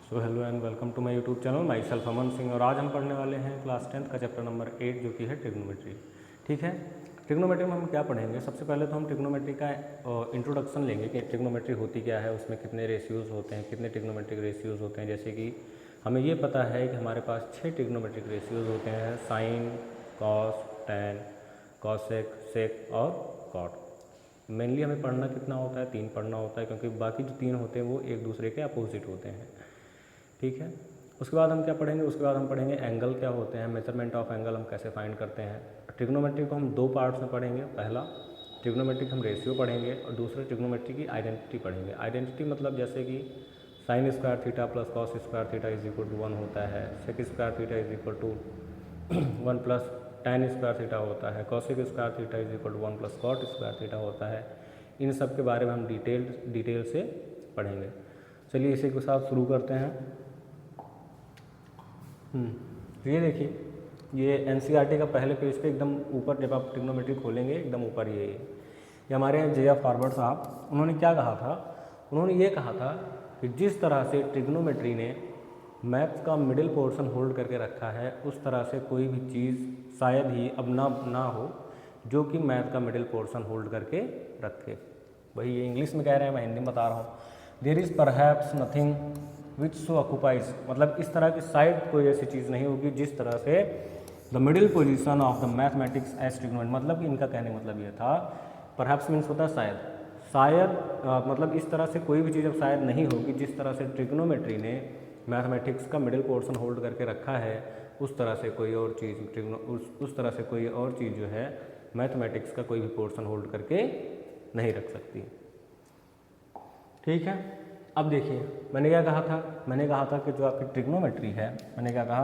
So hello and welcome to my YouTube channel myself Aman Singh. और आज हम पढ़ने वाले हैं क्लास 10th का चैप्टर नंबर 8 जो कि है ट्रिग्नोमेट्री। ठीक है, ट्रिग्नोमेट्री में हम क्या पढ़ेंगे? सबसे पहले तो हम ट्रिग्नोमेट्री का इंट्रोडक्शन लेंगे कि ट्रिग्नोमेट्री होती क्या है, उसमें कितने रेशियोज़ होते हैं, कितने ट्रिग्नोमेट्रिक रेशियोज़ होते हैं। जैसे कि हमें ये पता है कि हमारे पास 6 ट्रिग्नोमेट्रिक रेशियोज़ होते हैं: साइन, कॉस, टैन, कॉसेक, सेक और कॉट। मेनली हमें पढ़ना कितना होता है? 3 पढ़ना होता है, क्योंकि बाकी जो 3 होते हैं वो एक दूसरे के अपोजिट होते हैं। ठीक है, उसके बाद हम क्या पढ़ेंगे? उसके बाद हम पढ़ेंगे एंगल क्या होते हैं, मेजरमेंट ऑफ एंगल हम कैसे फाइंड करते हैं। ट्रिग्नोमेट्री को हम 2 पार्ट्स में पढ़ेंगे। पहला ट्रिग्नोमेट्री हम रेशियो पढ़ेंगे और दूसरा ट्रिग्नोमेट्री की आइडेंटिटी पढ़ेंगे। आइडेंटिटी मतलब जैसे कि sine square theta plus cos square theta is equal to 1 होता है, sec square theta is equal to 1 plus tan square theta होता है, cosec square theta is equal to 1 plus cot square theta होता है। इन सब के बारे में हम डिटेल से पढ़ेंगे। चलिए इसी के साथ शुरू करते हैं। ये देखिए, ये एनसीईआरटी का पहले पेज पे एकदम ऊपर जब आप ट्रिग्नोमेट्री खोलेंगे एकदम ऊपर ये हमारे यहाँ जे.एफ. फॉरवर्ड साहब उन्होंने क्या कहा था? उन्होंने ये कहा था कि जिस तरह से ट्रिग्नोमेट्री ने मैथ्स का मिडिल पोर्शन होल्ड करके रखा है, उस तरह से कोई भी चीज़ शायद ही अब ना हो जो कि मैथ का मिडिल पोर्शन होल्ड करके रखे। वही ये इंग्लिश में कह रहे हैं, मैं हिंदी में बता रहा हूँ। There is perhaps nothing which so occupies, मतलब इस तरह की शायद कोई ऐसी चीज़ नहीं होगी जिस तरह से the middle position of the mathematics as trigonometry, मतलब इनका कहने का मतलब ये था, परहैप्स मीन्स होता है शायद मतलब इस तरह से कोई भी चीज़ अब शायद नहीं होगी जिस तरह से ट्रिग्नोमेट्री ने मैथमेटिक्स का मिडिल पोर्शन होल्ड करके रखा है, उस तरह से कोई और चीज़ उस तरह से कोई और चीज़ जो है मैथमेटिक्स का कोई भी पोर्शन होल्ड करके नहीं रख सकती। ठीक है, अब देखिए मैंने क्या कहा था? मैंने कहा था कि जो आपकी ट्रिग्नोमेट्री है, मैंने क्या कहा?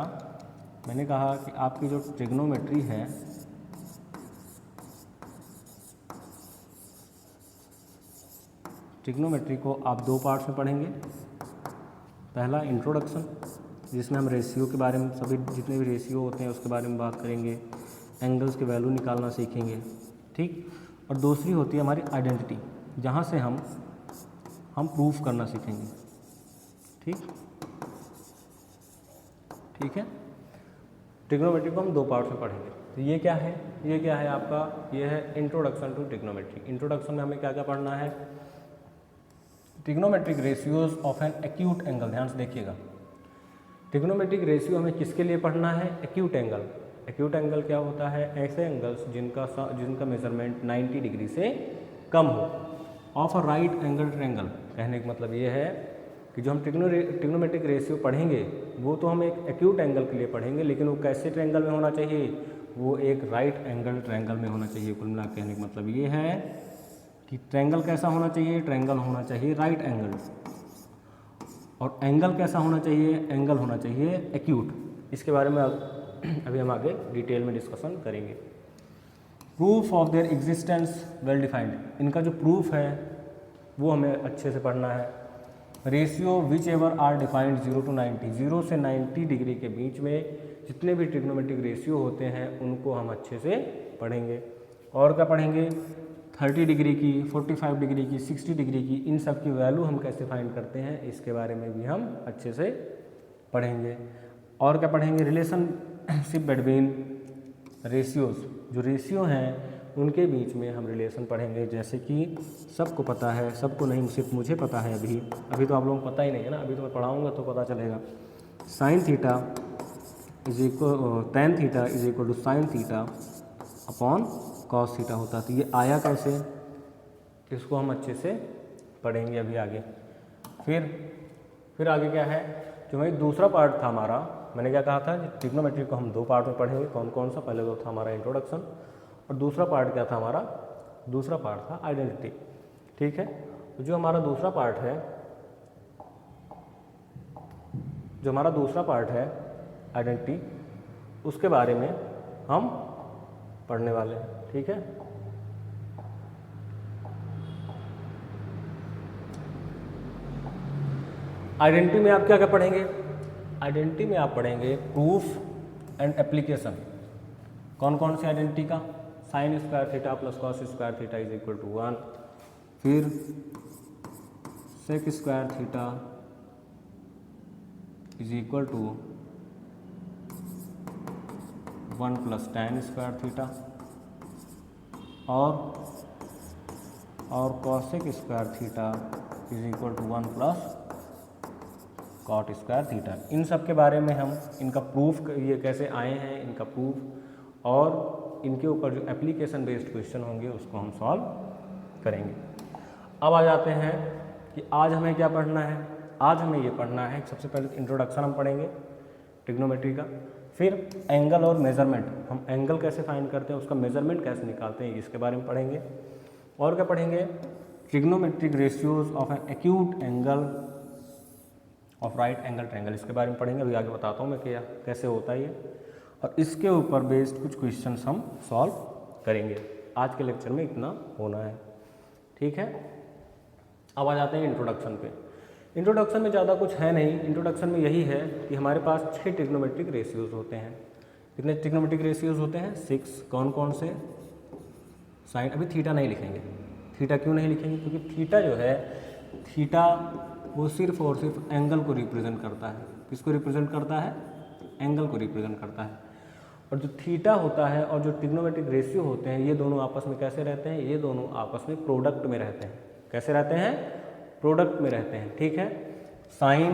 मैंने कहा कि आपकी जो ट्रिग्नोमेट्री है ट्रिग्नोमेट्री को आप 2 पार्ट्स में पढ़ेंगे। पहला इंट्रोडक्शन, जिसमें हम रेशियो के बारे में, सभी जितने भी रेशियो होते हैं उसके बारे में बात करेंगे, एंगल्स के वैल्यू निकालना सीखेंगे। ठीक, और दूसरी होती है हमारी आइडेंटिटी, जहाँ से हम प्रूफ करना सीखेंगे। ठीक है, ट्रिग्नोमेट्री को हम 2 पार्ट्स में पढ़ेंगे। तो ये क्या है? ये क्या है आपका? ये है इंट्रोडक्शन टू ट्रिग्नोमेट्री। इंट्रोडक्शन में हमें क्या क्या पढ़ना है? Trigonometric ratios of an acute angle. ध्यान से देखिएगा, ट्रिग्नोमेट्रिक रेशियो हमें किसके लिए पढ़ना है? Acute angle. एक्यूट एंगल क्या होता है? ऐसे एंगल्स जिनका मेजरमेंट 90 डिग्री से कम हो। Of a right angle triangle, कहने का मतलब ये है कि जो हम ट्रिग्नोमेट्रिक रेशियो पढ़ेंगे वो तो हम एक एक्यूट एंगल के लिए पढ़ेंगे, लेकिन वो कैसे ट्रायंगल में होना चाहिए? वो एक राइट एंगल ट्रायंगल में होना चाहिए। कुल मिला कहने का मतलब ये है कि ट्रायंगल कैसा होना चाहिए? ट्रायंगल होना चाहिए राइट एंगल। और एंगल कैसा होना चाहिए? एंगल होना चाहिए एक्यूट। इसके बारे में अभी हम आगे डिटेल में डिस्कशन करेंगे। Proof of their existence well defined, इनका जो प्रूफ है वो हमें अच्छे से पढ़ना है। Ratio whichever are defined 0 to 90, 0 से 90 डिग्री के बीच में जितने भी ट्रिग्नोमेट्रिक रेशियो होते हैं उनको हम अच्छे से पढ़ेंगे। और क्या पढ़ेंगे? 30 डिग्री की, 45 डिग्री की, 60 डिग्री की, इन सब की वैल्यू हम कैसे फाइंड करते हैं इसके बारे में भी हम अच्छे से पढ़ेंगे। और क्या पढ़ेंगे? रिलेशनशिप बिटवीन रेशियोज, जो रेशियो हैं उनके बीच में हम रिलेशन पढ़ेंगे। जैसे कि सबको पता है, सबको नहीं, सिर्फ मुझे पता है। अभी तो आप लोगों को पता ही नहीं है ना, अभी तो मैं पढ़ाऊँगा तो पता चलेगा। Sine theta is equal tan theta is equal to sine theta upon cos theta होता है। तो ये आया कैसे? इसको हम अच्छे से पढ़ेंगे अभी आगे। फिर आगे क्या है? जो भाई दूसरा पार्ट था हमारा, मैंने क्या कहा था? ट्रिग्नोमेट्री को हम 2 पार्ट में पढ़ेंगे। कौन कौन सा? पहले तो था हमारा इंट्रोडक्शन, और दूसरा पार्ट क्या था हमारा? दूसरा पार्ट था आइडेंटिटी। ठीक है, तो जो हमारा दूसरा पार्ट है आइडेंटिटी, उसके बारे में हम पढ़ने वाले हैं। ठीक है, आइडेंटिटी में आप क्या क्या पढ़ेंगे? आइडेंटिटी में आप पढ़ेंगे प्रूफ एंड एप्लीकेशन। कौन कौन सी आइडेंटिटी का? Sine square theta plus cos square theta is equal to 1, फिर sec square theta is equal to 1 + tan square theta और cosec square theta is equal to 1 + cot square theta. इन सब के बारे में हम इनका प्रूफ, ये कैसे आए हैं इनका प्रूफ, और इनके ऊपर जो एप्लीकेशन बेस्ड क्वेश्चन होंगे उसको हम सॉल्व करेंगे। अब आ जाते हैं कि आज हमें क्या पढ़ना है। आज हमें ये पढ़ना है, सबसे पहले इंट्रोडक्शन हम पढ़ेंगे ट्रिग्नोमेट्री का, फिर एंगल और मेज़रमेंट, हम एंगल कैसे फाइंड करते हैं, उसका मेज़रमेंट कैसे निकालते हैं, इसके बारे में पढ़ेंगे। और क्या पढ़ेंगे, trigonometric ratios of an acute angle of right angle triangle, इसके बारे में पढ़ेंगे। अभी आगे बताता हूँ मैं क्या कैसे होता है ये, और इसके ऊपर बेस्ड कुछ क्वेश्चंस हम सॉल्व करेंगे। आज के लेक्चर में इतना होना है, ठीक है। अब आ जाते हैं इंट्रोडक्शन पे। इंट्रोडक्शन में ज़्यादा कुछ है नहीं, इंट्रोडक्शन में यही है कि हमारे पास 6 ट्रिग्नोमेट्रिक रेशियोज होते हैं। कितने ट्रिग्नोमेट्रिक रेशियोज होते हैं? 6। कौन कौन से? साइन, अभी थीटा नहीं लिखेंगे। थीटा क्यों नहीं लिखेंगे? क्योंकि थीटा जो है, थीटा वो सिर्फ और सिर्फ एंगल को रिप्रेजेंट करता है। किसको रिप्रेजेंट करता है? एंगल को रिप्रेजेंट करता है। और जो थीटा होता है और जो ट्रिग्नोमेट्रिक रेशियो होते हैं, ये दोनों आपस में कैसे रहते हैं? ये दोनों आपस में प्रोडक्ट में रहते हैं। कैसे रहते हैं? प्रोडक्ट में रहते हैं, ठीक है। साइन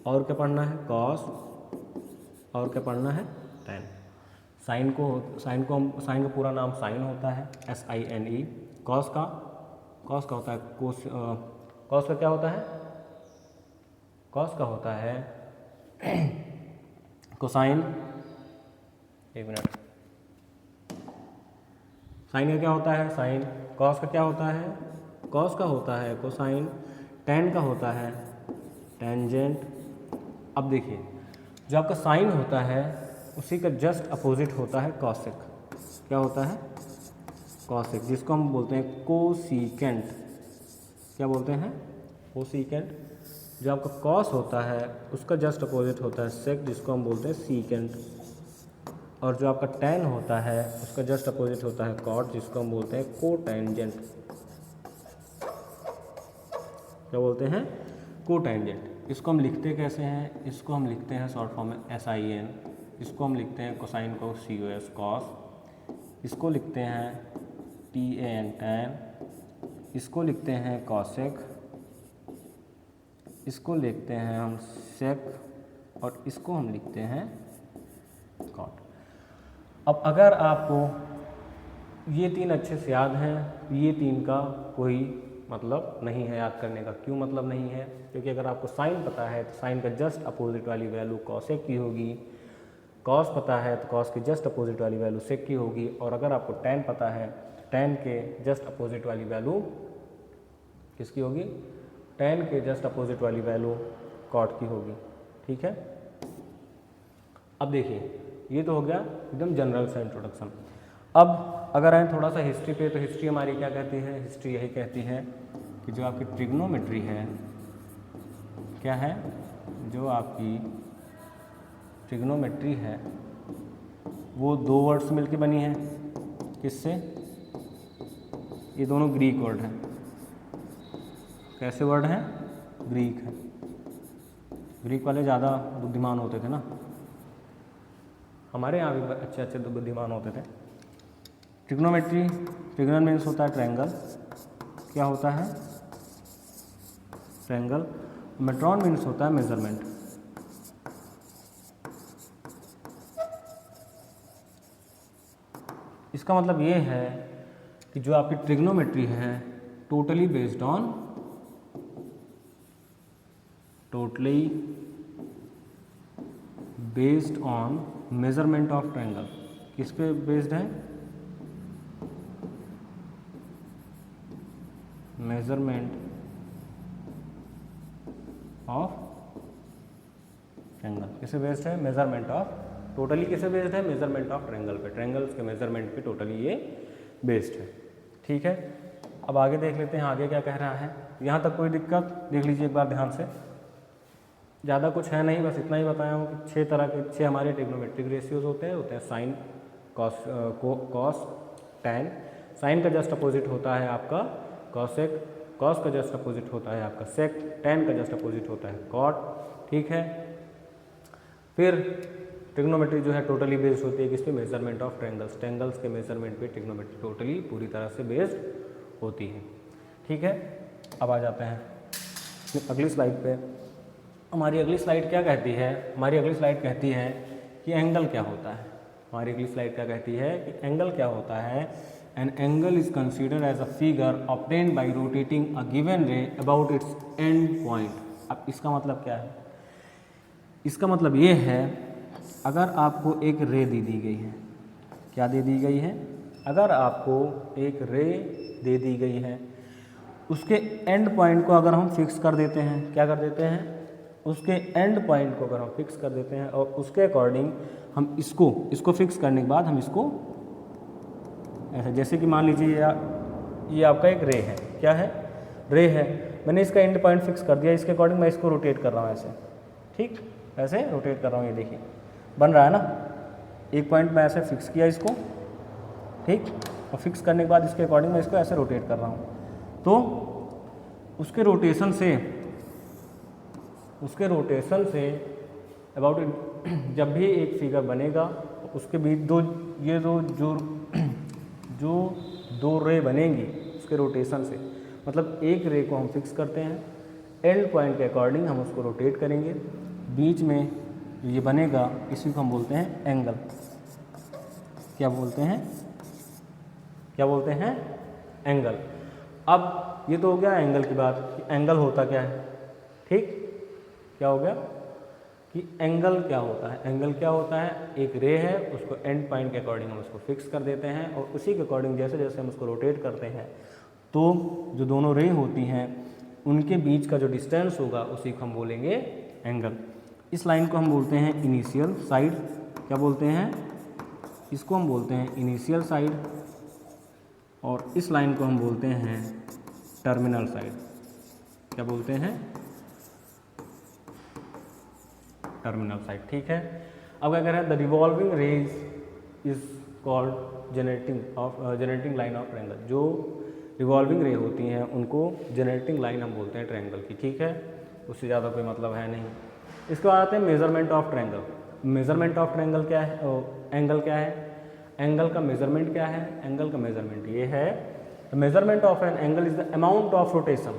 और क्या पढ़ना है? कॉस और क्या पढ़ना है? टेन। साइन का पूरा नाम साइन होता है, SINE। कॉस का होता है कॉस का क्या होता है? कॉस का होता है कोसाइन। एक मिनट, साइन का क्या होता है? साइन। कॉस का क्या होता है? कॉस का होता है कोसाइन। टेन का होता है टेंजेंट। अब देखिए, जो आपका साइन होता है उसी का जस्ट अपोजिट होता है कॉसेक। क्या होता है? कॉसेक, जिसको हम बोलते हैं कोसीकेंट। क्या बोलते हैं? कोसीकेंट। जो आपका कॉस होता है उसका जस्ट अपोजिट होता है सेक, जिसको हम बोलते हैं सीकेंट। और जो आपका टेन होता है उसका जस्ट अपोजिट होता है कॉट, जिसको हम बोलते हैं कोटेंजेंट। क्या बोलते हैं? कोटेंजेंट। इसको हम लिखते कैसे हैं? इसको हम लिखते हैं शॉर्ट फॉर्म में SIN। इसको हम लिखते हैं कोसाइन को COS कॉस। इसको लिखते हैं TAN टैन। इसको लिखते हैं कॉसेक। इसको लिखते हैं हम सेक, और इसको हम लिखते हैं कॉट। अब अगर आपको ये 3 अच्छे से याद हैं, ये 3 का कोई मतलब नहीं है याद करने का। क्यों मतलब नहीं है? क्योंकि अगर आपको साइन पता है तो साइन का जस्ट अपोजिट वाली वैल्यू कॉसेक की होगी। कॉस पता है तो कॉस की जस्ट अपोजिट वाली वैल्यू सेक की होगी। और अगर आपको टेन पता है तो टेन के जस्ट अपोजिट वाली वैल्यू किसकी होगी? टेन के जस्ट अपोजिट वाली वैल्यू कॉट की होगी, ठीक है। अब देखिए, ये तो हो गया एकदम जनरल सा इंट्रोडक्शन। अब अगर आए थोड़ा सा हिस्ट्री पे, तो हिस्ट्री हमारी क्या कहती है? हिस्ट्री यही कहती है कि जो आपकी ट्रिग्नोमेट्री है, क्या है? जो आपकी ट्रिग्नोमेट्री है वो 2 वर्ड से मिलकर बनी है। किससे? ये दोनों ग्रीक वर्ड हैं। कैसे वर्ड हैं? ग्रीक है। ग्रीक वाले ज़्यादा बुद्धिमान होते थे ना, हमारे यहाँ भी अच्छे अच्छे बुद्धिमान होते थे। ट्रिग्नोमेट्री, ट्रिग्नल मीन्स होता है ट्रायंगल। क्या होता है? ट्रायंगल। मेट्रॉन मीन्स होता है मेजरमेंट। इसका मतलब ये है कि जो आपकी ट्रिग्नोमेट्री है totally based on measurement of triangle. किस पे बेस्ड है? Measurement of triangle. किसे बेस्ड है? Measurement of. टोटली किसे बेस्ड है? मेजरमेंट ऑफ ट्रायंगल पे। ट्रायंगल्स के मेजरमेंट पे टोटली ये बेस्ड है, ठीक है। अब आगे देख लेते हैं आगे क्या कह रहा है। यहाँ तक कोई दिक्कत? देख लीजिए एक बार ध्यान से। ज़्यादा कुछ है नहीं, बस इतना ही बताया हूँ कि 6 तरह के 6 हमारे ट्रिग्नोमेट्रिक रेशियोज होते हैं साइन, कॉस, टैन। साइन का जस्ट अपोजिट होता है आपका कॉसेक। कॉस का जस्ट अपोजिट होता है आपका सेक। टैन का जस्ट अपोजिट होता है कॉट, ठीक है। फिर ट्रिग्नोमेट्री जो है टोटली बेस्ड होती है किस पे, मेजरमेंट ऑफ ट्रायंगल्स, ट्रायंगल्स के मेजरमेंट पे ट्रिग्नोमेट्री टोटली पूरी तरह से बेस्ड होती है। ठीक है, अब आ जाते हैं अगली स्लाइड पे। हमारी अगली स्लाइड क्या कहती है, हमारी अगली स्लाइड कहती है कि एंगल क्या होता है। हमारी अगली स्लाइड क्या कहती है कि एंगल क्या होता है। An angle is considered as a figure obtained by rotating a given ray about its end point. अब इसका मतलब क्या है, इसका मतलब ये है अगर आपको एक रे दी गई है, क्या दे दी गई है, अगर आपको एक रे दे दी गई है, उसके एंड पॉइंट को अगर हम फिक्स कर देते हैं, क्या कर देते हैं, उसके एंड पॉइंट को अगर हम फिक्स कर देते हैं और उसके अकॉर्डिंग हम इसको फिक्स करने के बाद हम इसको ऐसा, जैसे कि मान लीजिए ये आपका एक रे है, क्या है, रे है, मैंने इसका एंड पॉइंट फिक्स कर दिया, इसके अकॉर्डिंग मैं इसको रोटेट कर रहा हूँ ऐसे, ठीक, ऐसे रोटेट कर रहा हूँ, ये देखिए बन रहा है ना, एक पॉइंट मैं ऐसे फिक्स किया इसको, ठीक, और फिक्स करने के बाद इसके अकॉर्डिंग मैं इसको ऐसे रोटेट कर रहा हूँ। तो उसके रोटेशन से अबाउट जब भी एक फिगर बनेगा उसके बीच जो दो रे बनेंगी उसके रोटेशन से, मतलब एक रे को हम फिक्स करते हैं, एंड पॉइंट के अकॉर्डिंग हम उसको रोटेट करेंगे, बीच में ये बनेगा इसी को हम बोलते हैं एंगल। क्या बोलते हैं, एंगल। अब ये तो हो गया एंगल की बात कि एंगल होता क्या है, ठीक, क्या हो गया कि एंगल क्या होता है। एंगल क्या होता है, एक रे है, उसको एंड पॉइंट के अकॉर्डिंग हम उसको फिक्स कर देते हैं और उसी के अकॉर्डिंग जैसे जैसे हम उसको रोटेट करते हैं तो जो दोनों रे होती हैं उनके बीच का जो डिस्टेंस होगा उसी को हम बोलेंगे एंगल। इस लाइन को हम बोलते हैं इनिशियल साइड, क्या बोलते हैं, इसको हम बोलते हैं इनिशियल साइड, और इस लाइन को हम बोलते हैं टर्मिनल साइड। क्या बोलते हैं, टर्मिनल साइड, ठीक है। अब क्या कह रहे हैं, the revolving rays is called generating line of triangle. जो रिवॉल्विंग रे होती हैं उनको जनरेटिंग लाइन हम बोलते हैं ट्रायंगल की, ठीक है, उससे ज़्यादा कोई मतलब है नहीं। इसके बाद आते हैं measurement of triangle. Measurement of triangle क्या है, एंगल क्या है, एंगल का मेजरमेंट क्या है, एंगल का मेजरमेंट ये है, the measurement of N angle is the amount of rotation.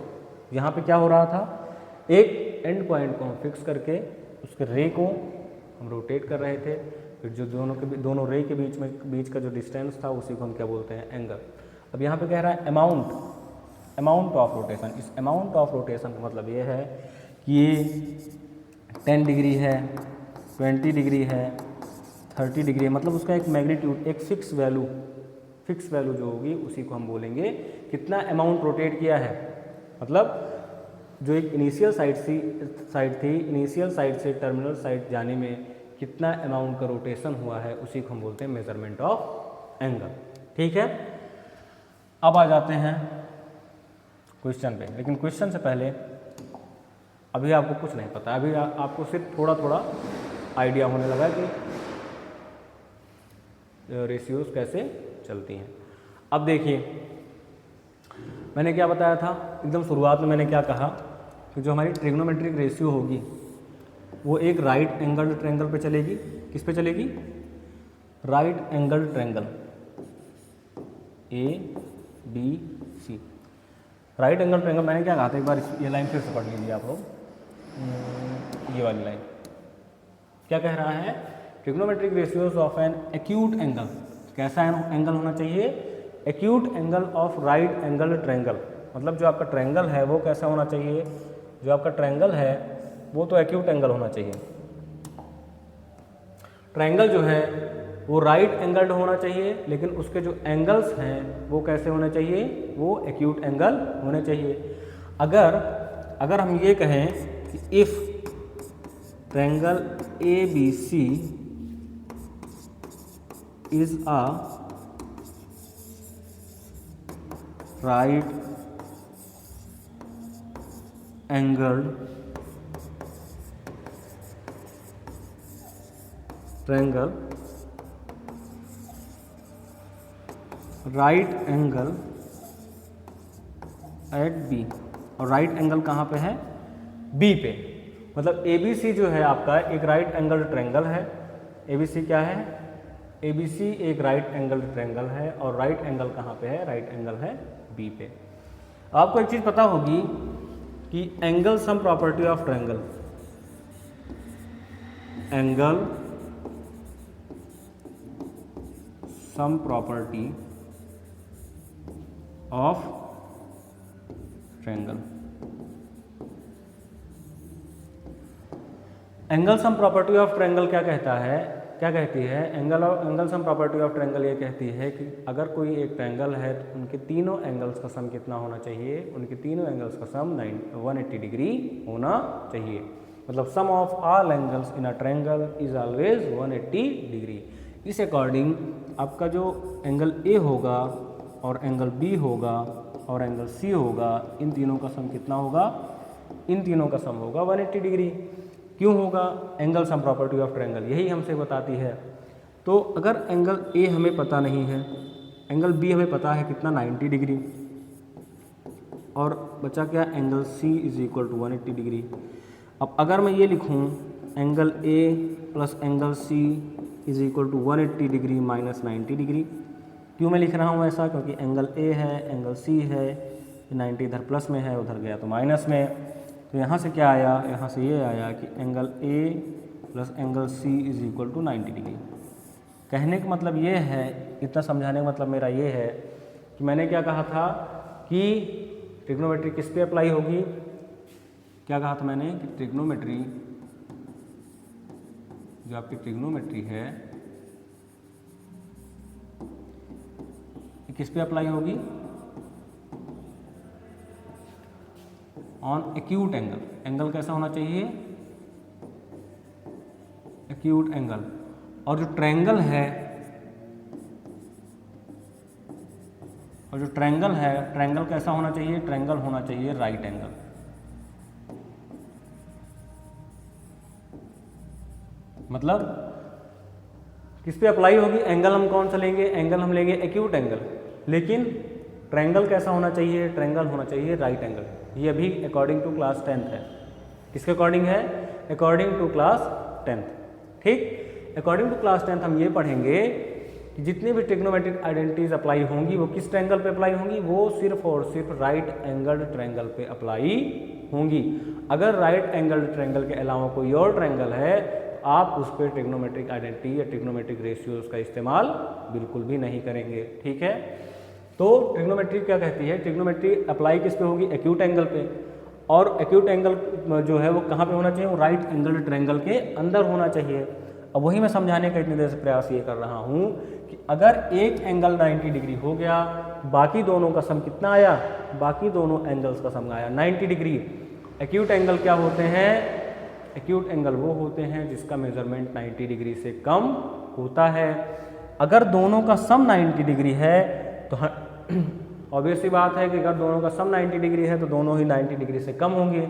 यहाँ पे क्या हो रहा था, एक एंड पॉइंट को हम फिक्स करके उसके रे को हम रोटेट कर रहे थे, फिर जो दोनों रे के बीच का जो डिस्टेंस था उसी को हम क्या बोलते हैं, एंगल। अब यहाँ पे कह रहा है अमाउंट ऑफ रोटेशन। इस अमाउंट ऑफ रोटेशन का मतलब ये है कि ये 10 डिग्री है, 20 डिग्री है, 30 डिग्री है, मतलब उसका एक मैग्नीट्यूड, एक फिक्स वैल्यू जो होगी उसी को हम बोलेंगे कितना अमाउंट रोटेट किया है। मतलब जो एक इनिशियल साइड थी, इनिशियल साइड से टर्मिनल साइड जाने में कितना अमाउंट का रोटेशन हुआ है उसी को हम बोलते हैं मेजरमेंट ऑफ एंगल, ठीक है। अब आ जाते हैं क्वेश्चन पे, लेकिन क्वेश्चन से पहले अभी आपको कुछ नहीं पता, अभी आपको सिर्फ थोड़ा थोड़ा आइडिया होने लगा कि रेशियोज कैसे चलती हैं। अब देखिए मैंने क्या बताया था, एकदम शुरुआत में मैंने क्या कहा कि जो हमारी ट्रिग्नोमेट्रिक रेशियो होगी वो एक राइट एंगल ट्रायंगल पे चलेगी। किस पे चलेगी, right angle triangle, ABC। Right angle triangle मैंने क्या कहा था, एक बार ये लाइन फिर से पढ़ लीजिए आप लोग, ये वाली लाइन क्या कह रहा है, trigonometric ratios of an acute angle. कैसा एंगल होना चाहिए, acute angle of right angle triangle. मतलब जो आपका ट्रायंगल है वो कैसा होना चाहिए, जो आपका ट्रायंगल है वो तो एक्यूट एंगल होना चाहिए। ट्रायंगल जो है वो राइट एंगल्ड होना चाहिए, लेकिन उसके जो एंगल्स हैं वो कैसे होने चाहिए, वो एक्यूट एंगल होने चाहिए। अगर हम ये कहें कि if triangle ABC is a right angled triangle, right angle at B, और राइट एंगल कहाँ पे है, B पे, मतलब ABC जो है आपका एक राइट एंगल ट्रायंगल है। ABC क्या है? ABC एक राइट एंगल ट्रायंगल है और राइट एंगल कहाँ पे है? राइट एंगल है B पे। आपको एक चीज़ पता होगी कि angle sum property of triangle, angle sum property of triangle, angle sum property of triangle क्या कहता है, क्या कहती है? Angle sum property of triangle ये कहती है कि अगर कोई एक ट्रायंगल है तो उनके तीनों एंगल्स का सम कितना होना चाहिए? उनके तीनों एंगल्स का सम 180 डिग्री होना चाहिए। मतलब sum of all angles in a triangle is always 180 degree. इस अकॉर्डिंग आपका जो एंगल ए होगा और एंगल बी होगा और एंगल सी होगा, इन तीनों का सम कितना होगा? इन तीनों का सम होगा 180 डिग्री। क्यों होगा? Angle sum property of triangle यही हमसे बताती है। तो अगर एंगल ए हमें पता नहीं है, एंगल बी हमें पता है कितना 90 डिग्री, और बचा क्या? Angle C is equal to 180 degree. अब अगर मैं ये लिखूँ angle A plus angle C is equal to 180 degree minus 90 degree. क्यों मैं लिख रहा हूँ ऐसा? क्योंकि एंगल ए है, एंगल सी है, 90 इधर प्लस में है, उधर गया तो माइनस में। तो यहाँ से क्या आया? यहाँ से ये आया कि angle A plus angle C is equal to 90 degree. कहने का मतलब ये है, इतना समझाने का मतलब मेरा ये है कि मैंने क्या कहा था कि ट्रिग्नोमेट्री किस पे अप्लाई होगी? क्या कहा था मैंने? कि ट्रिग्नोमेट्री, जो आपकी ट्रिग्नोमेट्री है किस पे अप्लाई होगी? On acute angle. एंगल कैसा होना चाहिए? Acute angle. और जो ट्रायंगल है, ट्रायंगल कैसा होना चाहिए? ट्रायंगल होना चाहिए राइट एंगल। मतलब किस पे अप्लाई होगी? एंगल हम कौन सा लेंगे? एंगल हम लेंगे एक्यूट एंगल। लेकिन ट्रायंगल कैसा होना चाहिए? ट्रायंगल होना चाहिए राइट एंगल। ये अभी अकॉर्डिंग टू क्लास 10th है। किसके अकॉर्डिंग है? According to class 10th। ठीक, अकॉर्डिंग टू क्लास 10th हम ये पढ़ेंगे कि जितनी भी ट्रिग्नोमेट्रिक आइडेंटिटीज अप्लाई होंगी वो किस ट्रायंगल पे अप्लाई होंगी? वो सिर्फ और सिर्फ राइट एंगल्ड ट्रायंगल पे अप्लाई होंगी। अगर राइट एंगल्ड ट्रायंगल के अलावा कोई और ट्रायंगल है तो आप उस पर ट्रिग्नोमेट्रिक आइडेंटिटी या ट्रिग्नोमेट्रिक रेशियोज का इस्तेमाल बिल्कुल भी नहीं करेंगे। ठीक है, तो ट्रिग्नोमेट्री क्या कहती है? ट्रिग्नोमेट्री अप्लाई किस पे होगी? एक्यूट एंगल पे। और एक्यूट एंगल जो है वो कहाँ पे होना चाहिए? वो राइट एंगल ट्रायंगल के अंदर होना चाहिए। अब वही मैं समझाने का इतनी देर से प्रयास ये कर रहा हूँ कि अगर एक एंगल 90 डिग्री हो गया, बाकी दोनों का सम कितना आया? बाकी दोनों एंगल्स का सम आया 90 डिग्री। एक्यूट एंगल क्या होते हैं? एक्यूट एंगल वो होते हैं जिसका मेजरमेंट 90 डिग्री से कम होता है। अगर दोनों का सम 90 डिग्री है तो ऑब्वियस सी बात है कि अगर दोनों का सम 90 डिग्री है तो दोनों ही 90 डिग्री से कम होंगे।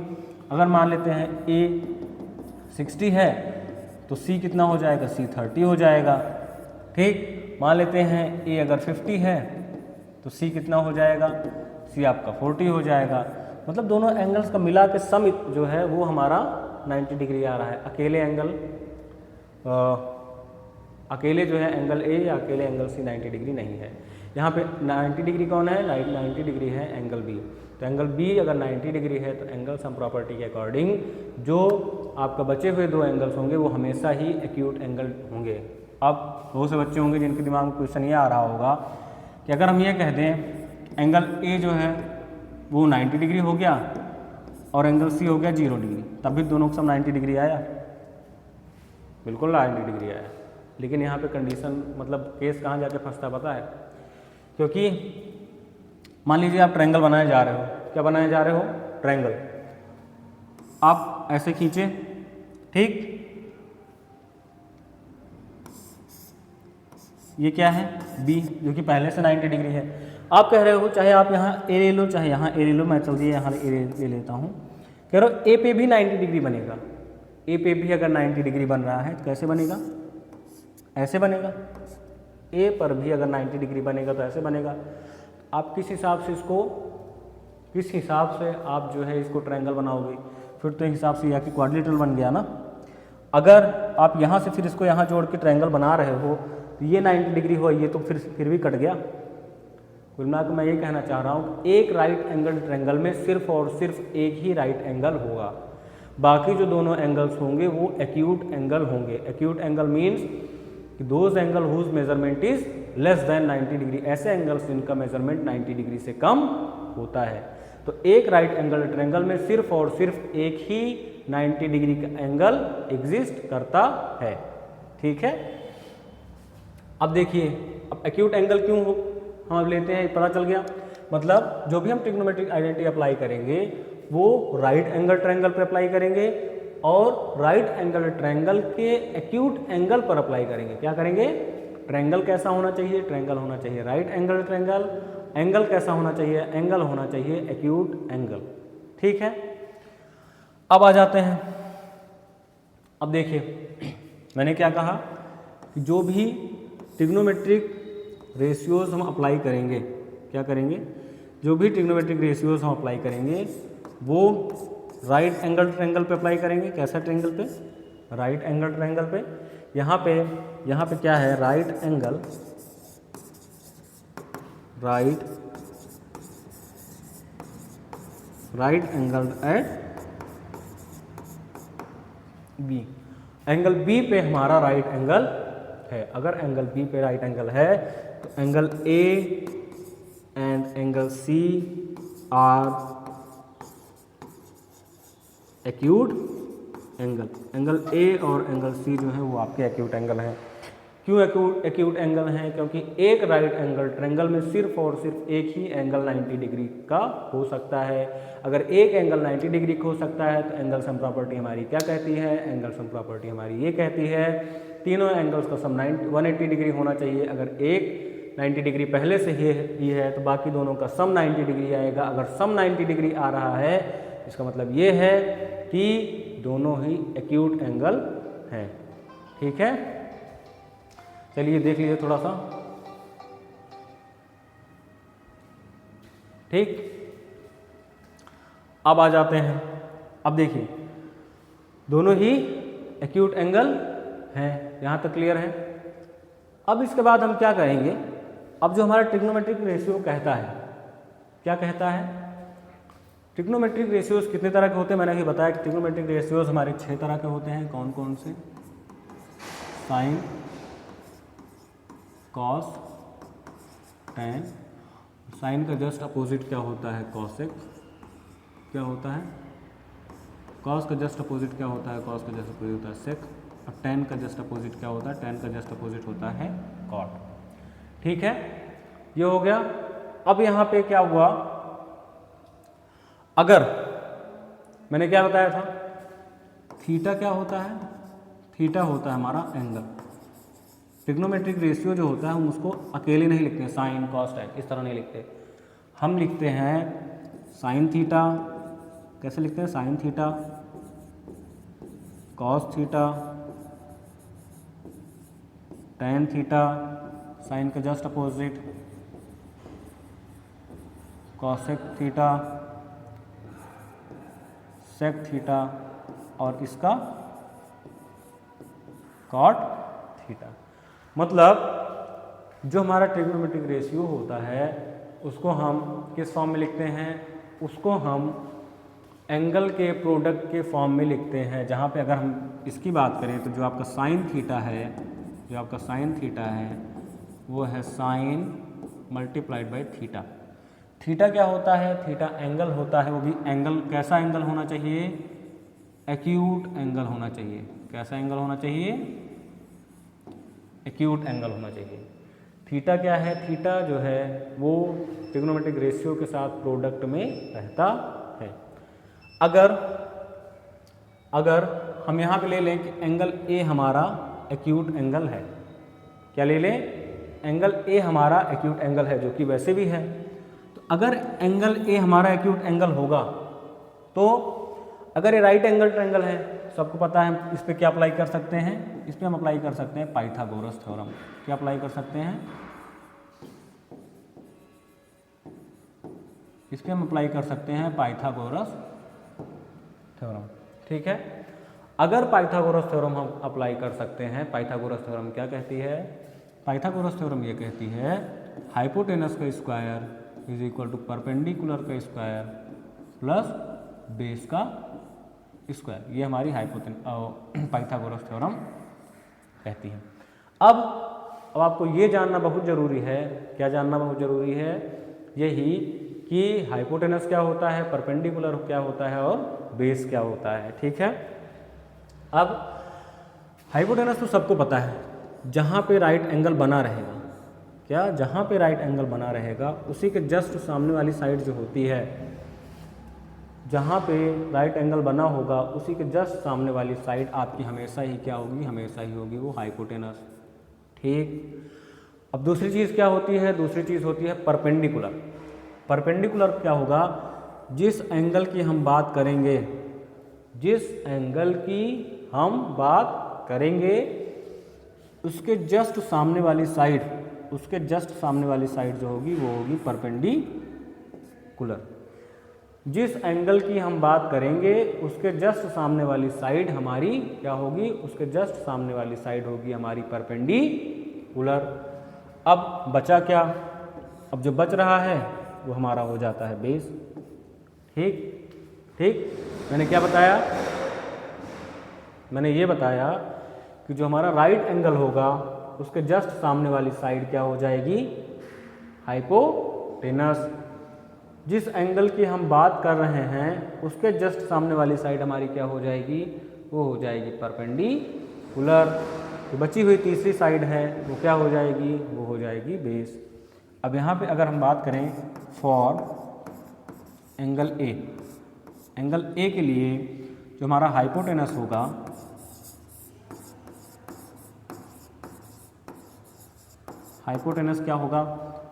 अगर मान लेते हैं ए 60 है तो सी कितना हो जाएगा? सी 30 हो जाएगा। ठीक, मान लेते हैं ए अगर 50 है तो सी कितना हो जाएगा? सी आपका 40 हो जाएगा। मतलब दोनों एंगल्स का मिला के सम जो है वो हमारा 90 डिग्री आ रहा है। अकेले जो है एंगल ए या अकेले एंगल सी 90 डिग्री नहीं है। यहाँ पे 90 डिग्री कौन है? 90 डिग्री है एंगल बी। तो एंगल बी अगर 90 डिग्री है तो एंगल सम प्रॉपर्टी के अकॉर्डिंग जो आपका बचे हुए दो एंगल्स होंगे वो हमेशा ही एक्यूट एंगल होंगे। अब बहुत से बच्चे होंगे जिनके दिमाग में क्वेश्चन ये आ रहा होगा कि अगर हम ये कह दें एंगल ए जो है वो 90 डिग्री हो गया और एंगल सी हो गया 0 डिग्री, तब भी दोनों का सम 90 डिग्री आया? बिल्कुल 90 डिग्री आया। लेकिन यहाँ पे कंडीशन मतलब केस कहाँ जाके फंसता पता है? क्योंकि मान लीजिए आप ट्रायंगल बनाने जा रहे हो। क्या बनाने जा रहे हो? ट्रायंगल। आप ऐसे खींचे, ठीक, ये क्या है? बी, जो कि पहले से 90 डिग्री है। आप कह रहे हो चाहे आप यहाँ ए ले लो चाहे यहाँ ए ले लो, मैं चलिए यहाँ ए ले लेता हूँ। कह रहे हो ए पे भी 90 डिग्री बनेगा। ए पे भी अगर 90 डिग्री बन रहा है तो कैसे बनेगा? ऐसे बनेगा। ए पर भी अगर 90 डिग्री बनेगा तो ऐसे बनेगा। आप किस हिसाब से इसको, किस हिसाब से आप जो है इसको ट्रायंगल बनाओगे? फिर तो एक हिसाब से यह कि क्वाड्रिलेटरल बन गया ना। अगर आप यहाँ से फिर इसको यहाँ जोड़ के ट्रायंगल बना रहे हो तो ये 90 डिग्री हो, ये तो फिर भी कट गया। कुल मिलाकर मैं ये कहना चाह रहा हूँ एक राइट एंगल ट्रायंगल में सिर्फ और सिर्फ एक ही राइट एंगल होगा, बाकी जो दोनों एंगल्स होंगे वो एक्यूट एंगल होंगे। एक्यूट एंगल मीन्स कि those angle whose measurement is less than 90 degree, ऐसे एंगल्स जिनका मेजरमेंट 90 डिग्री से कम होता है। तो एक राइट एंगल ट्रायंगल में सिर्फ और सिर्फ एक ही 90 डिग्री का एंगल एग्जिस्ट करता है। ठीक है, अब देखिए अब एक्यूट एंगल क्यों हम अब लेते हैं, पता चल गया। मतलब जो भी हम ट्रिग्नोमेट्रिक आइडेंटिटी अप्लाई करेंगे वो राइट एंगल ट्रायंगल पर अप्लाई करेंगे और राइट एंगल ट्रायंगल के एक्यूट एंगल पर अप्लाई करेंगे। क्या करेंगे, ट्रायंगल कैसा होना चाहिए, ट्रायंगल होना चाहिए राइट एंगल ट्रायंगल। एंगल कैसा होना चाहिए, एंगल होना चाहिए एक्यूट एंगल। ठीक है, अब आ जाते हैं। अब देखिए मैंने क्या कहा कि जो भी ट्रिग्नोमेट्रिक रेशियोज हम अप्लाई करेंगे, क्या करेंगे, जो भी ट्रिग्नोमेट्रिक रेशियोज हम अप्लाई करेंगे वो राइट एंगल ट्रायंगल पे अप्लाई करेंगे। कैसा ट्रायंगल पे, राइट एंगल ट्रायंगल पे। यहाँ पे क्या है, right angle at B, angle B पे हमारा राइट एंगल है। अगर एंगल बी पे राइट एंगल है तो angle A and angle C are acute angle. Angle A और एंगल सी जो है वो आपके एक्यूट एंगल हैं। क्यों एक्यूट एंगल हैं, क्योंकि एक राइट एंगल ट्रायंगल में सिर्फ और सिर्फ एक ही एंगल 90 डिग्री का हो सकता है। अगर एक एंगल 90 डिग्री का हो सकता है तो एंगल सम प्रॉपर्टी हमारी क्या कहती है, एंगल सम प्रॉपर्टी हमारी ये कहती है तीनों एंगल्स का सम 180 डिग्री होना चाहिए। अगर एक 90 डिग्री पहले से ही है तो बाकी दोनों का सम 90 डिग्री आएगा। अगर सम 90 डिग्री आ रहा है इसका मतलब ये है कि दोनों ही एक्यूट एंगल हैं। ठीक है, चलिए देख लीजिए थोड़ा सा। ठीक, अब आ जाते हैं। अब देखिए दोनों ही एक्यूट एंगल हैं, यहां तक क्लियर है। अब इसके बाद हम क्या करेंगे, अब जो हमारा ट्रिग्नोमेट्रिक रेशियो कहता है, क्या कहता है, ट्रिग्नोमेट्रिक रेशियोज कितने तरह के होते हैं। मैंने अभी बताया कि ट्रिग्नोमेट्रिक रेशियोज हमारे 6 तरह के होते हैं। कौन कौन से, साइन, कॉस, टैन। साइन का जस्ट अपोजिट क्या होता है, कॉसेक। क्या होता है, कॉस का जस्ट अपोजिट क्या होता है, कॉस का जस्ट अपोजिट होता है सेक। और टैन का जस्ट अपोजिट क्या होता है, टैन का जस्ट अपोजिट होता है कॉट। ठीक है, ये हो गया। अब यहाँ पे क्या हुआ, अगर मैंने क्या बताया था, थीटा क्या होता है, थीटा होता है हमारा एंगल। ट्रिग्नोमेट्रिक रेशियो जो होता है हम उसको अकेले नहीं लिखते हैं, साइन कॉस टैन इस तरह नहीं लिखते, हम लिखते हैं साइन थीटा। कैसे लिखते हैं, sine theta, cos theta, tan theta, sine का just opposite cosec theta, sec theta और इसका कॉट थीटा। मतलब जो हमारा ट्रिग्नोमेट्रिक रेशियो होता है उसको हम किस फॉर्म में लिखते हैं, उसको हम एंगल के प्रोडक्ट के फॉर्म में लिखते हैं। जहाँ पे अगर हम इसकी बात करें तो जो आपका साइन थीटा है, जो आपका साइन थीटा है वो है sine multiplied by theta. Theta क्या होता है, थीटा एंगल होता है, वो भी एंगल कैसा एंगल होना चाहिए, एक्यूट एंगल होना चाहिए। कैसा एंगल होना चाहिए, एक्यूट एंगल होना चाहिए। थीटा क्या है, थीटा जो है वो ट्रिग्नोमेट्रिक रेशियो के साथ प्रोडक्ट में रहता है। अगर हम यहाँ पे ले लें कि एंगल ए हमारा एक्यूट एंगल है, क्या ले लें, एंगल ए हमारा एक्यूट एंगल है, जो कि वैसे भी है। तो अगर एंगल ए हमारा एक्यूट एंगल होगा तो अगर ये राइट एंगल ट्रायंगल है, सबको पता है हम इस पर क्या अप्लाई कर सकते हैं, इस पर हम अप्लाई कर सकते हैं पाइथागोरस थ्योरम। क्या अप्लाई कर सकते हैं, इस पर हम अप्लाई कर सकते हैं पाइथागोरस थ्योरम, ठीक है। अगर पाइथागोरस थ्योरम हम अप्लाई कर सकते हैं, पाइथागोरस थ्योरम क्या कहती है, पाइथागोरस थ्योरम ये कहती है हाइपोटेनस का square is equal to perpendicular का स्क्वायर प्लस बेस का स्क्वायर, ये हमारी पाइथागोरस थ्योरम कहती है। अब आपको ये जानना बहुत ज़रूरी है, क्या जानना बहुत ज़रूरी है, यही कि हाइपोटेनस क्या होता है, परपेंडिकुलर क्या होता है और बेस क्या होता है, ठीक है। अब हाइपोटेनस तो सबको पता है, जहाँ पे राइट एंगल बना रहेगा, क्या, जहाँ पे राइट एंगल बना रहेगा उसी के जस्ट सामने वाली साइड जो होती है, जहाँ पे राइट एंगल बना होगा उसी के जस्ट सामने वाली साइड आपकी हमेशा ही क्या होगी, हमेशा ही होगी वो हाइपोटेनस, ठीक। अब दूसरी चीज़ क्या होती है, दूसरी चीज़ होती है परपेंडिकुलर। परपेंडिकुलर क्या होगा, जिस एंगल की हम बात करेंगे, जिस एंगल की हम बात करेंगे उसके जस्ट सामने वाली साइड, उसके जस्ट सामने वाली साइड जो होगी वो होगी परपेंडिकुलर। जिस एंगल की हम बात करेंगे उसके जस्ट सामने वाली साइड हमारी क्या होगी, उसके जस्ट सामने वाली साइड होगी हमारी परपेंडिकुलर। अब बचा क्या, अब जो बच रहा है वो हमारा हो जाता है बेस, ठीक ठीक। मैंने क्या बताया, मैंने ये बताया कि जो हमारा राइट एंगल होगा उसके जस्ट सामने वाली साइड क्या हो जाएगी, हाइपोटेनस। जिस एंगल की हम बात कर रहे हैं उसके जस्ट सामने वाली साइड हमारी क्या हो जाएगी, वो हो जाएगी परपेंडिकुलर। तो बची हुई तीसरी साइड है वो क्या हो जाएगी, वो हो जाएगी बेस। अब यहाँ पे अगर हम बात करें for angle A, angle A के लिए जो हमारा हाइपोटेनस होगा, हाइपोटेनस क्या होगा,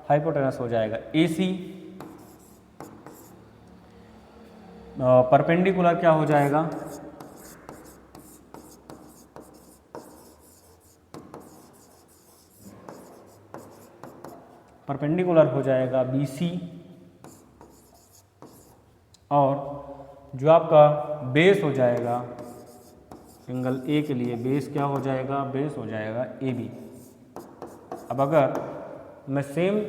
हाइपोटेनस हो जाएगा AC, परपेंडिकुलर क्या हो जाएगा, परपेंडिकुलर हो जाएगा BC, और जो आपका बेस हो जाएगा एंगल ए के लिए, बेस क्या हो जाएगा, बेस हो जाएगा AB। अब अगर मैं सेम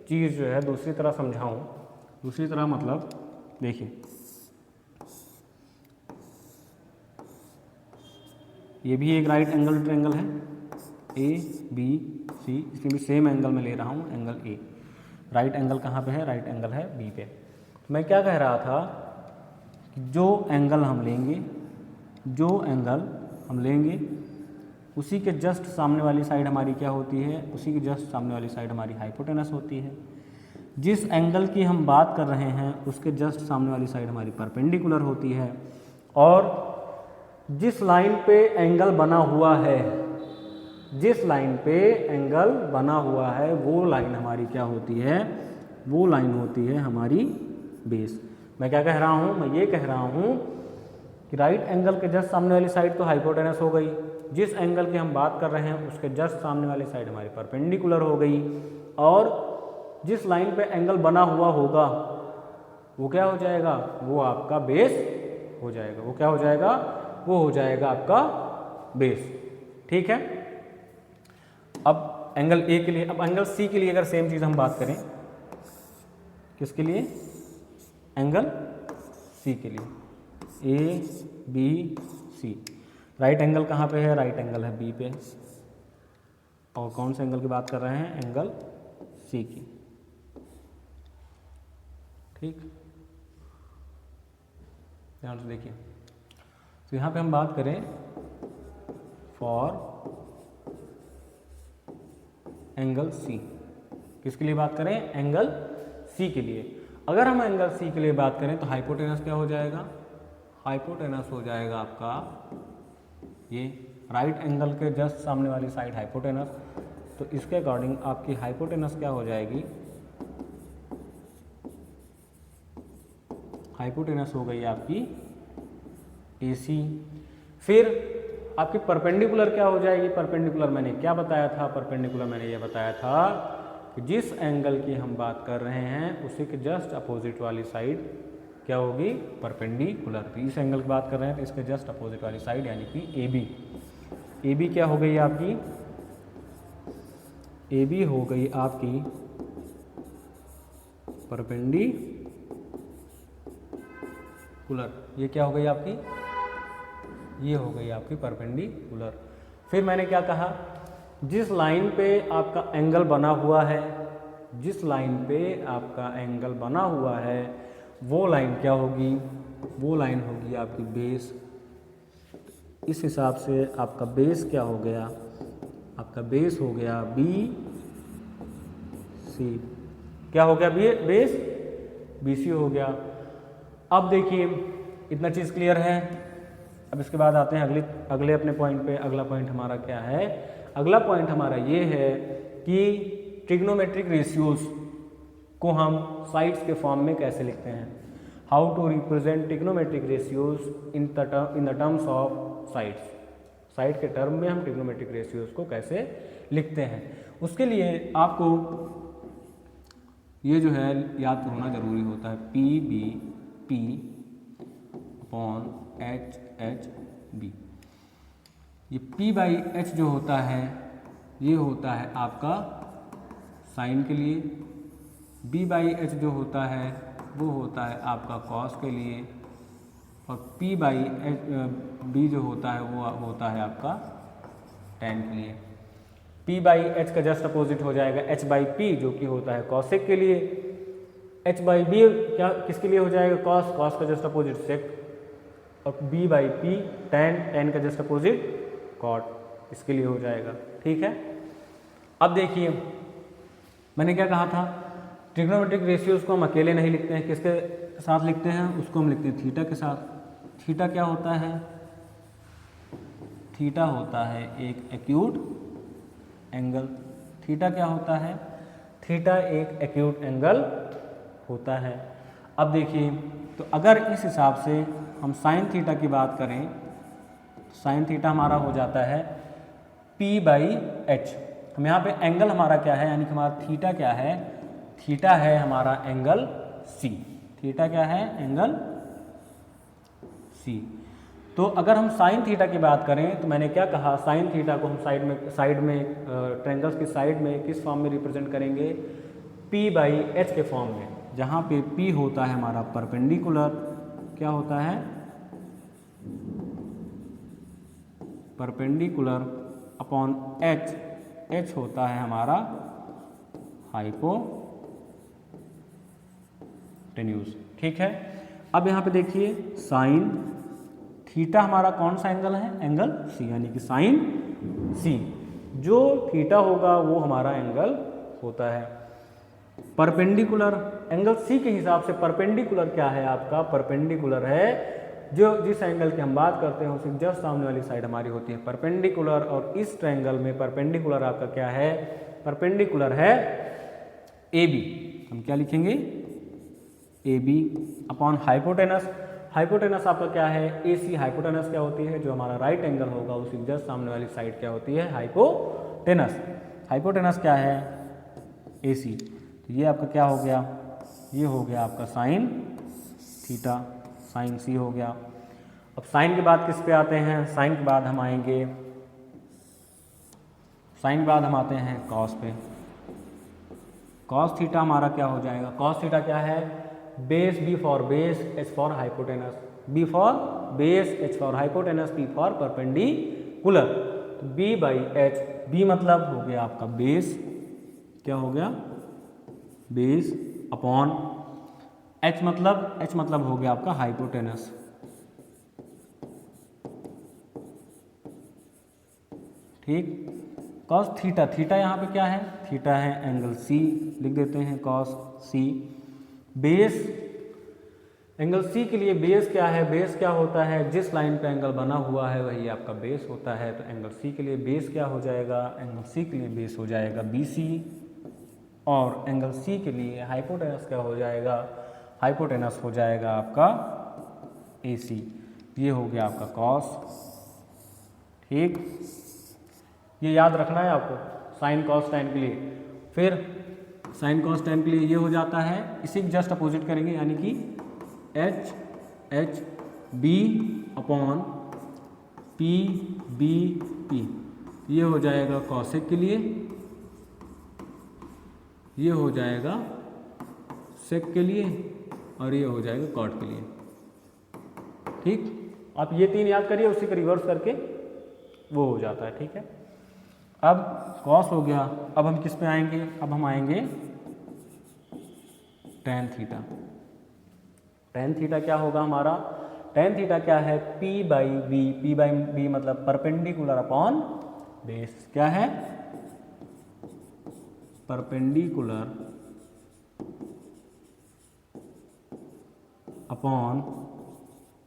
चीज़ जो है दूसरी तरह समझाऊं, दूसरी तरह मतलब देखिए, ये भी एक राइट एंगल ट्रायंगल है ABC, इसमें भी सेम एंगल में ले रहा हूँ, एंगल A। राइट एंगल कहाँ पे है, राइट एंगल है B पे। तो मैं क्या कह रहा था कि जो एंगल हम लेंगे, जो एंगल हम लेंगे उसी के जस्ट सामने वाली साइड हमारी क्या होती है, उसी के जस्ट सामने वाली साइड हमारी हाइपोटेनस होती है। जिस एंगल की हम बात कर रहे हैं उसके जस्ट सामने वाली साइड हमारी परपेंडिकुलर होती है, और जिस लाइन पे एंगल बना हुआ है, जिस लाइन पे एंगल बना हुआ है वो लाइन हमारी क्या होती है, वो लाइन होती है हमारी बेस। मैं क्या कह रहा हूँ, मैं ये कह रहा हूँ कि राइट एंगल के जस्ट सामने वाली साइड तो हाइपोटेनस हो गई, जिस एंगल की हम बात कर रहे हैं उसके जस्ट सामने वाली साइड हमारी परपेंडिकुलर हो गई, और जिस लाइन पे एंगल बना हुआ होगा वो क्या हो जाएगा, वो आपका बेस हो जाएगा, वो क्या हो जाएगा, वो हो जाएगा आपका बेस, ठीक है। अब एंगल ए के लिए, अब एंगल सी के लिए अगर सेम चीज़ हम बात करें, किसके लिए, एंगल सी के लिए, ABC। राइट एंगल कहाँ पे है, राइट एंगल है B पे, और कौन से एंगल की बात कर रहे हैं, एंगल C की, ठीक। ध्यान से देखिए, तो यहाँ पे हम बात करें फॉर एंगल C, किसके लिए बात करें, एंगल C के लिए। अगर हम एंगल C के लिए बात करें तो हाइपोटेनस क्या हो जाएगा, हाइपोटेनस हो जाएगा आपका ये राइट एंगल के जस्ट सामने वाली साइड हाइपोटेनस, तो इसके अकॉर्डिंग आपकी हाइपोटेनस क्या हो जाएगी, हाइपोटेनस हो गई आपकी AC। फिर आपकी परपेंडिकुलर क्या हो जाएगी, परपेंडिकुलर मैंने क्या बताया था, परपेंडिकुलर मैंने ये बताया था कि जिस एंगल की हम बात कर रहे हैं उसी के जस्ट अपोजिट वाली साइड क्या होगी, परपेंडिकुलर। तो इस एंगल की बात कर रहे हैं तो इसके जस्ट अपोजिट वाली साइड यानी कि ए बी। ए बी क्या हो गई आपकी, ए बी हो गई आपकी परपेंडिकुलर। ये क्या हो गई आपकी, ये हो गई आपकी परपेंडिकुलर। फिर मैंने क्या कहा, जिस लाइन पे आपका एंगल बना हुआ है, जिस लाइन पे आपका एंगल बना हुआ है वो लाइन क्या होगी, वो लाइन होगी आपकी बेस। इस हिसाब से आपका बेस क्या हो गया, आपका बेस हो गया बी सी। क्या हो गया, बेस बी सी हो गया। अब देखिए इतना चीज़ क्लियर है। अब इसके बाद आते हैं अगले अपने पॉइंट पे। अगला पॉइंट हमारा क्या है, अगला पॉइंट हमारा ये है कि ट्रिग्नोमेट्रिक रेशियोज को हम साइड्स के फॉर्म में कैसे लिखते हैं। How to represent trigonometric ratios in the terms of sides. Side के टर्म में हम ट्रिग्नोमेट्रिक रेशियोज को कैसे लिखते हैं, उसके लिए आपको ये जो है याद होना जरूरी होता है, P B P upon H H B. ये P बाई एच जो होता है ये होता है आपका साइन के लिए, B बाई एच जो होता है वो होता है आपका कॉस के लिए, और P बाई एच B जो होता है वो होता है आपका tan के लिए। P बाई एच का जस्ट अपोजिट हो जाएगा H बाई P जो कि होता है कॉसेक के लिए। H बाई B क्या किसके लिए हो जाएगा, कॉस, कॉस का जस्ट अपोजिट सेक, और B by P tan, tan का जस्ट अपोजिट कॉट, इसके लिए हो जाएगा। ठीक है, अब देखिए मैंने क्या कहा था, ट्रिग्नोमेट्रिक रेशियोज को हम अकेले नहीं लिखते हैं, किसके साथ लिखते हैं, उसको हम लिखते हैं थीटा के साथ। थीटा क्या होता है, थीटा होता है एक एक्यूट एंगल। थीटा क्या होता है, थीटा एक एक्यूट एंगल होता है। अब देखिए तो अगर इस हिसाब से हम साइन थीटा की बात करें, साइन थीटा हमारा हो जाता है P बाई एच। हम यहाँ पे एंगल हमारा क्या है, यानी कि हमारा थीटा क्या है, थीटा है हमारा एंगल C। थीटा क्या है, एंगल C। तो अगर हम साइन थीटा की बात करें तो मैंने क्या कहा, साइन थीटा को हम साइड में ट्रायंगल्स की साइड में किस फॉर्म में रिप्रेजेंट करेंगे, P बाई एच के फॉर्म में, जहाँ पे P होता है हमारा परपेंडिकुलर, क्या होता है, परपेंडिकुलर अपॉन एच, एच होता है हमारा हाइपोटेन्यूज। ठीक है, अब यहाँ पे देखिए साइन थीटा हमारा कौन सा एंगल है, एंगल सी, यानी कि साइन सी, जो थीटा होगा वो हमारा एंगल होता है। परपेंडिकुलर एंगल सी के हिसाब से परपेंडिकुलर क्या है आपका, परपेंडिकुलर है जो जिस एंगल की हम बात करते हैं उसके जस्ट सामने वाली साइड हमारी होती है परपेंडिकुलर, और इस ट्रायंगल में परपेंडिकुलर आपका क्या है, परपेंडिकुलर है ए बी। हम क्या लिखेंगे, A B upon hypotenuse. Hypotenuse आपका क्या है, ए सी। हाइपोटेनस क्या होती है, जो हमारा राइट एंगल होगा उसकी जस्ट सामने वाली साइड क्या होती है, हाइपोटेनस। हाइपोटेनस क्या है, ए सी। तो ये आपका क्या हो गया, ये हो गया आपका साइन थीटा, साइन सी हो गया। अब साइन के बाद किस पे आते हैं, साइन के बाद हम आएंगे, साइन के बाद हम आते हैं कॉस पे। कॉस थीटा हमारा क्या हो जाएगा, कॉस थीटा क्या है, base, B for base, H for hypotenuse, B for base, H for hypotenuse, P for perpendicular. तो बी बाई एच, बी मतलब हो गया आपका बेस, क्या हो गया, बेस अपॉन एच मतलब हो गया आपका हाइपोटेनस। ठीक, कॉस थीटा, थीटा यहाँ पे क्या है, थीटा है एंगल सी, लिख देते हैं कॉस सी। बेस, एंगल सी के लिए बेस क्या है, बेस क्या होता है, जिस लाइन पे एंगल बना हुआ है वही आपका बेस होता है। तो एंगल सी के लिए बेस क्या हो जाएगा, एंगल सी के लिए बेस हो जाएगा बी सी, और एंगल सी के लिए हाइपोटेनस क्या हो जाएगा, हाइपोटेनस हो जाएगा आपका ए सी। ये हो गया आपका कॉस। ठीक, ये याद रखना है आपको साइन कॉस टैन के लिए। फिर साइन कॉस टैन के लिए ये हो जाता है, इसी जस्ट अपोजिट करेंगे, यानी कि H B upon P B P, ये हो जाएगा कॉसेक के लिए, ये हो जाएगा सेक के लिए, और ये हो जाएगा कॉट के लिए। ठीक, आप ये तीन याद करिए, उसी को रिवर्स करके वो हो जाता है। ठीक है, अब कॉस हो गया, अब हम किस पे आएंगे, अब हम आएंगे टेन थीटा। टेन थीटा क्या होगा हमारा, टेन थीटा क्या है, P by B, P by B मतलब परपेंडिकुलर अपॉन बेस, क्या है, परपेंडिकुलर अपॉन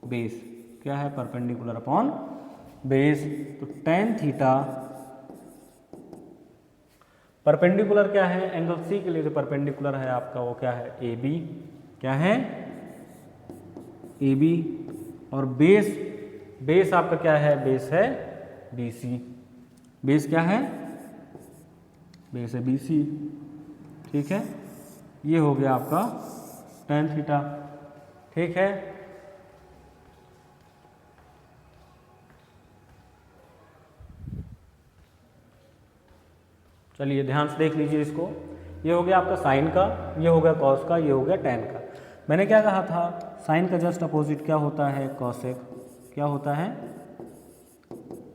बेस, क्या है, परपेंडिकुलर अपॉन बेस। तो टेन थीटा परपेंडिकुलर क्या है, एंगल सी के लिए जो परपेंडिकुलर है आपका वो क्या है, ए बी, क्या है, ए बी, और बेस, बेस आपका क्या है, बेस है बी सी, बेस क्या है, बेस है बी सी। ठीक है, ये हो गया आपका टेन थीटा। ठीक है, चलिए ध्यान से देख लीजिए इसको, ये हो गया आपका साइन का, ये हो गया कॉस का, ये हो गया टेन का। मैंने क्या कहा था, साइन का जस्ट अपोजिट क्या होता है, कॉसेक, क्या होता है,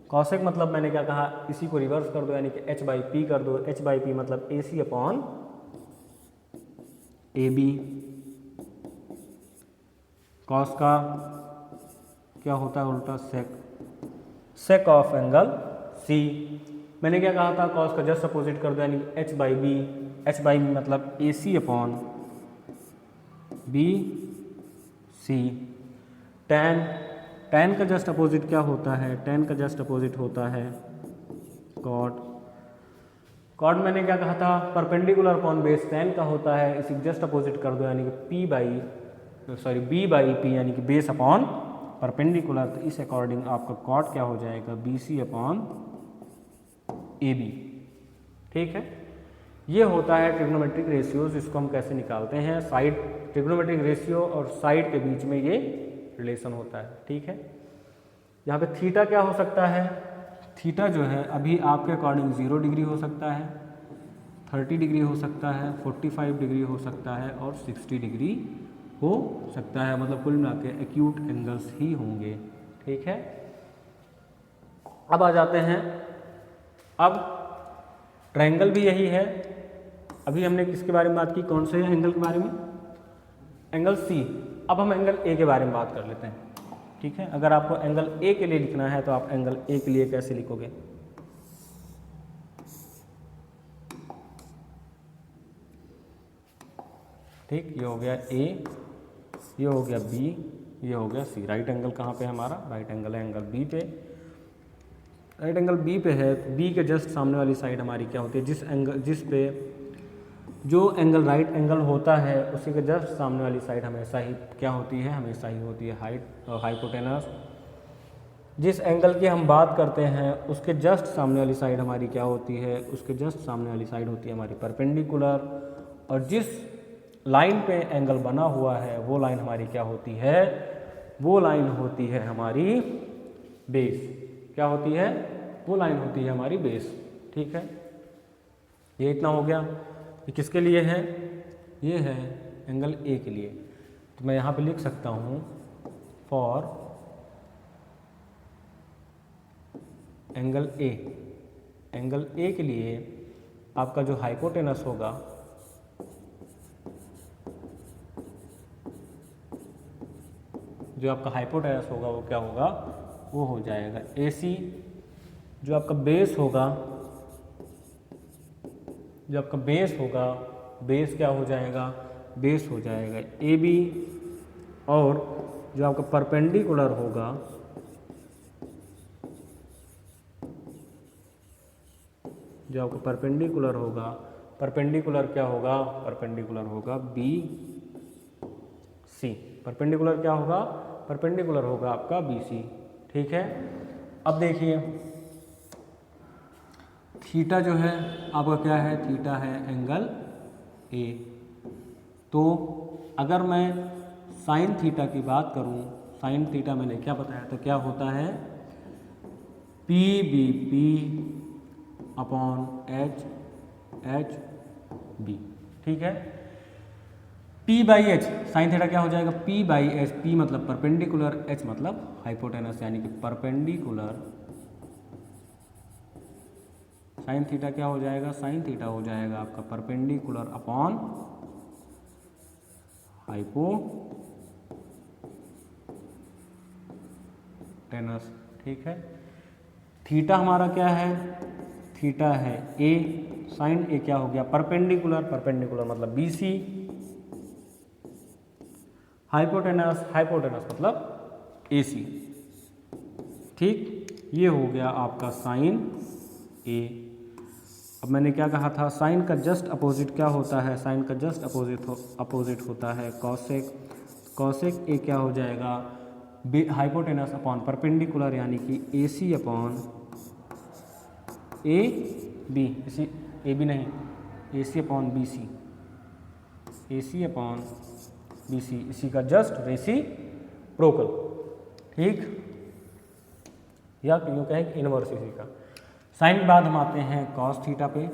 कॉसेक मतलब मैंने क्या कहा, इसी को रिवर्स कर दो, यानी कि एच बाई पी कर दो, एच बाई पी मतलब A C upon A B. Cos का क्या होता है उल्टा, सेक, सेक ऑफ एंगल सी। मैंने क्या कहा था, कॉस का जस्ट अपोजिट कर दो, यानी H by B, H by B मतलब A C upon B C. Tan, tan का जस्ट अपोजिट क्या होता है, टेन का जस्ट अपोजिट होता है कॉट। कॉट मैंने क्या कहा था, परपेंडिकुलर अपॉन बेस टेन का होता है, इसी जस्ट अपोजिट कर दो, यानी कि P by sorry B by P, यानी कि बेस अपॉन परपेंडिकुलर। तो इस अकॉर्डिंग आपका कॉट क्या हो जाएगा, B C upon A B. ठीक है, ये होता है ट्रिग्नोमेट्रिक रेशियोज, इसको हम कैसे निकालते हैं, साइड, ट्रिग्नोमेट्रिक रेशियो और साइड के बीच में ये रिलेशन होता है। ठीक है, यहाँ पे थीटा क्या हो सकता है, थीटा जो है अभी आपके अकॉर्डिंग 0 डिग्री हो सकता है, 30 डिग्री हो सकता है, 45 डिग्री हो सकता है, और 60 डिग्री हो सकता है, मतलब कुल मिला के एक्यूट एंगल्स ही होंगे। ठीक है, अब आ जाते हैं, अब ट्रायंगल भी यही है, अभी हमने किसके बारे में बात की, कौन से एंगल के बारे में, एंगल सी। अब हम एंगल ए के बारे में बात कर लेते हैं। ठीक है, अगर आपको एंगल ए के लिए लिखना है तो आप एंगल ए के लिए कैसे लिखोगे, ठीक, ये हो गया ए, ये हो गया बी, ये हो गया सी। राइट एंगल कहाँ पे है हमारा, राइट एंगल है एंगल बी पे, राइट एंगल बी पे है। बी के जस्ट सामने वाली साइड हमारी क्या होती है, जिस पे जो एंगल राइट एंगल होता है उसी के जस्ट सामने वाली साइड हमेशा ही क्या होती है, हमेशा ही होती है हाइपोटेनस। जिस एंगल की हम बात करते हैं उसके जस्ट सामने वाली साइड हमारी क्या होती है, उसके जस्ट सामने वाली साइड होती है हमारी परपेंडिकुलर, और जिस लाइन पे एंगल बना हुआ है वो लाइन हमारी क्या होती है, वो लाइन होती है हमारी बेस। क्या होती है, वो लाइन होती है हमारी बेस। ठीक है, ये इतना हो गया। ये किसके लिए है, ये है एंगल ए के लिए। तो मैं यहाँ पे लिख सकता हूँ for angle A, angle A के लिए आपका जो हाइपोटेनस होगा जो आपका हाइपोटेनस होगा वो क्या होगा, वो हो जाएगा ए सी। जो आपका बेस होगा, जो आपका बेस होगा, बेस क्या हो जाएगा, बेस हो जाएगा ए बी। और जो आपका परपेंडिकुलर होगा, जो आपका परपेंडिकुलर होगा, परपेंडिकुलर क्या होगा, परपेंडिकुलर होगा बी सी। परपेंडिकुलर क्या होगा, परपेंडिकुलर होगा आपका बी सी। ठीक है, अब देखिए थीटा जो है आपका क्या है, थीटा है एंगल ए। तो अगर मैं साइन थीटा की बात करूं, साइन थीटा मैंने क्या बताया था, क्या होता है P B P upon H H B, ठीक है। P by H, sine theta क्या हो जाएगा P बाई एच, P मतलब परपेंडिकुलर, H मतलब हाइपोटेनस, यानी कि परपेंडिकुलर साइन थीटा क्या हो जाएगा, साइन थीटा हो जाएगा आपका परपेंडिकुलर अपॉन हाइपोटेनस, ठीक है। थीटा हमारा क्या है, थीटा है A, साइन A क्या हो गया परपेंडिकुलर, परपेंडिकुलर मतलब BC, हाइपोटेनस, हाइपोटेनस मतलब AC, ठीक। ये हो गया आपका साइन A। अब मैंने क्या कहा था, साइन का जस्ट अपोजिट क्या होता है, साइन का जस्ट अपोजिट होता है कॉसेक, कॉसेक A क्या हो जाएगा हाइपोटेनस अपॉन परपेंडिकुलर, यानी कि AC अपॉन AB, इसी AB नहीं AC upon BC, AC upon BC, इसी का जस्ट रेसिप्रोकल, ठीक, या यूँ कहें इनवर्स इसी का। साइन के बाद हम आते हैं कॉस थीटा पे।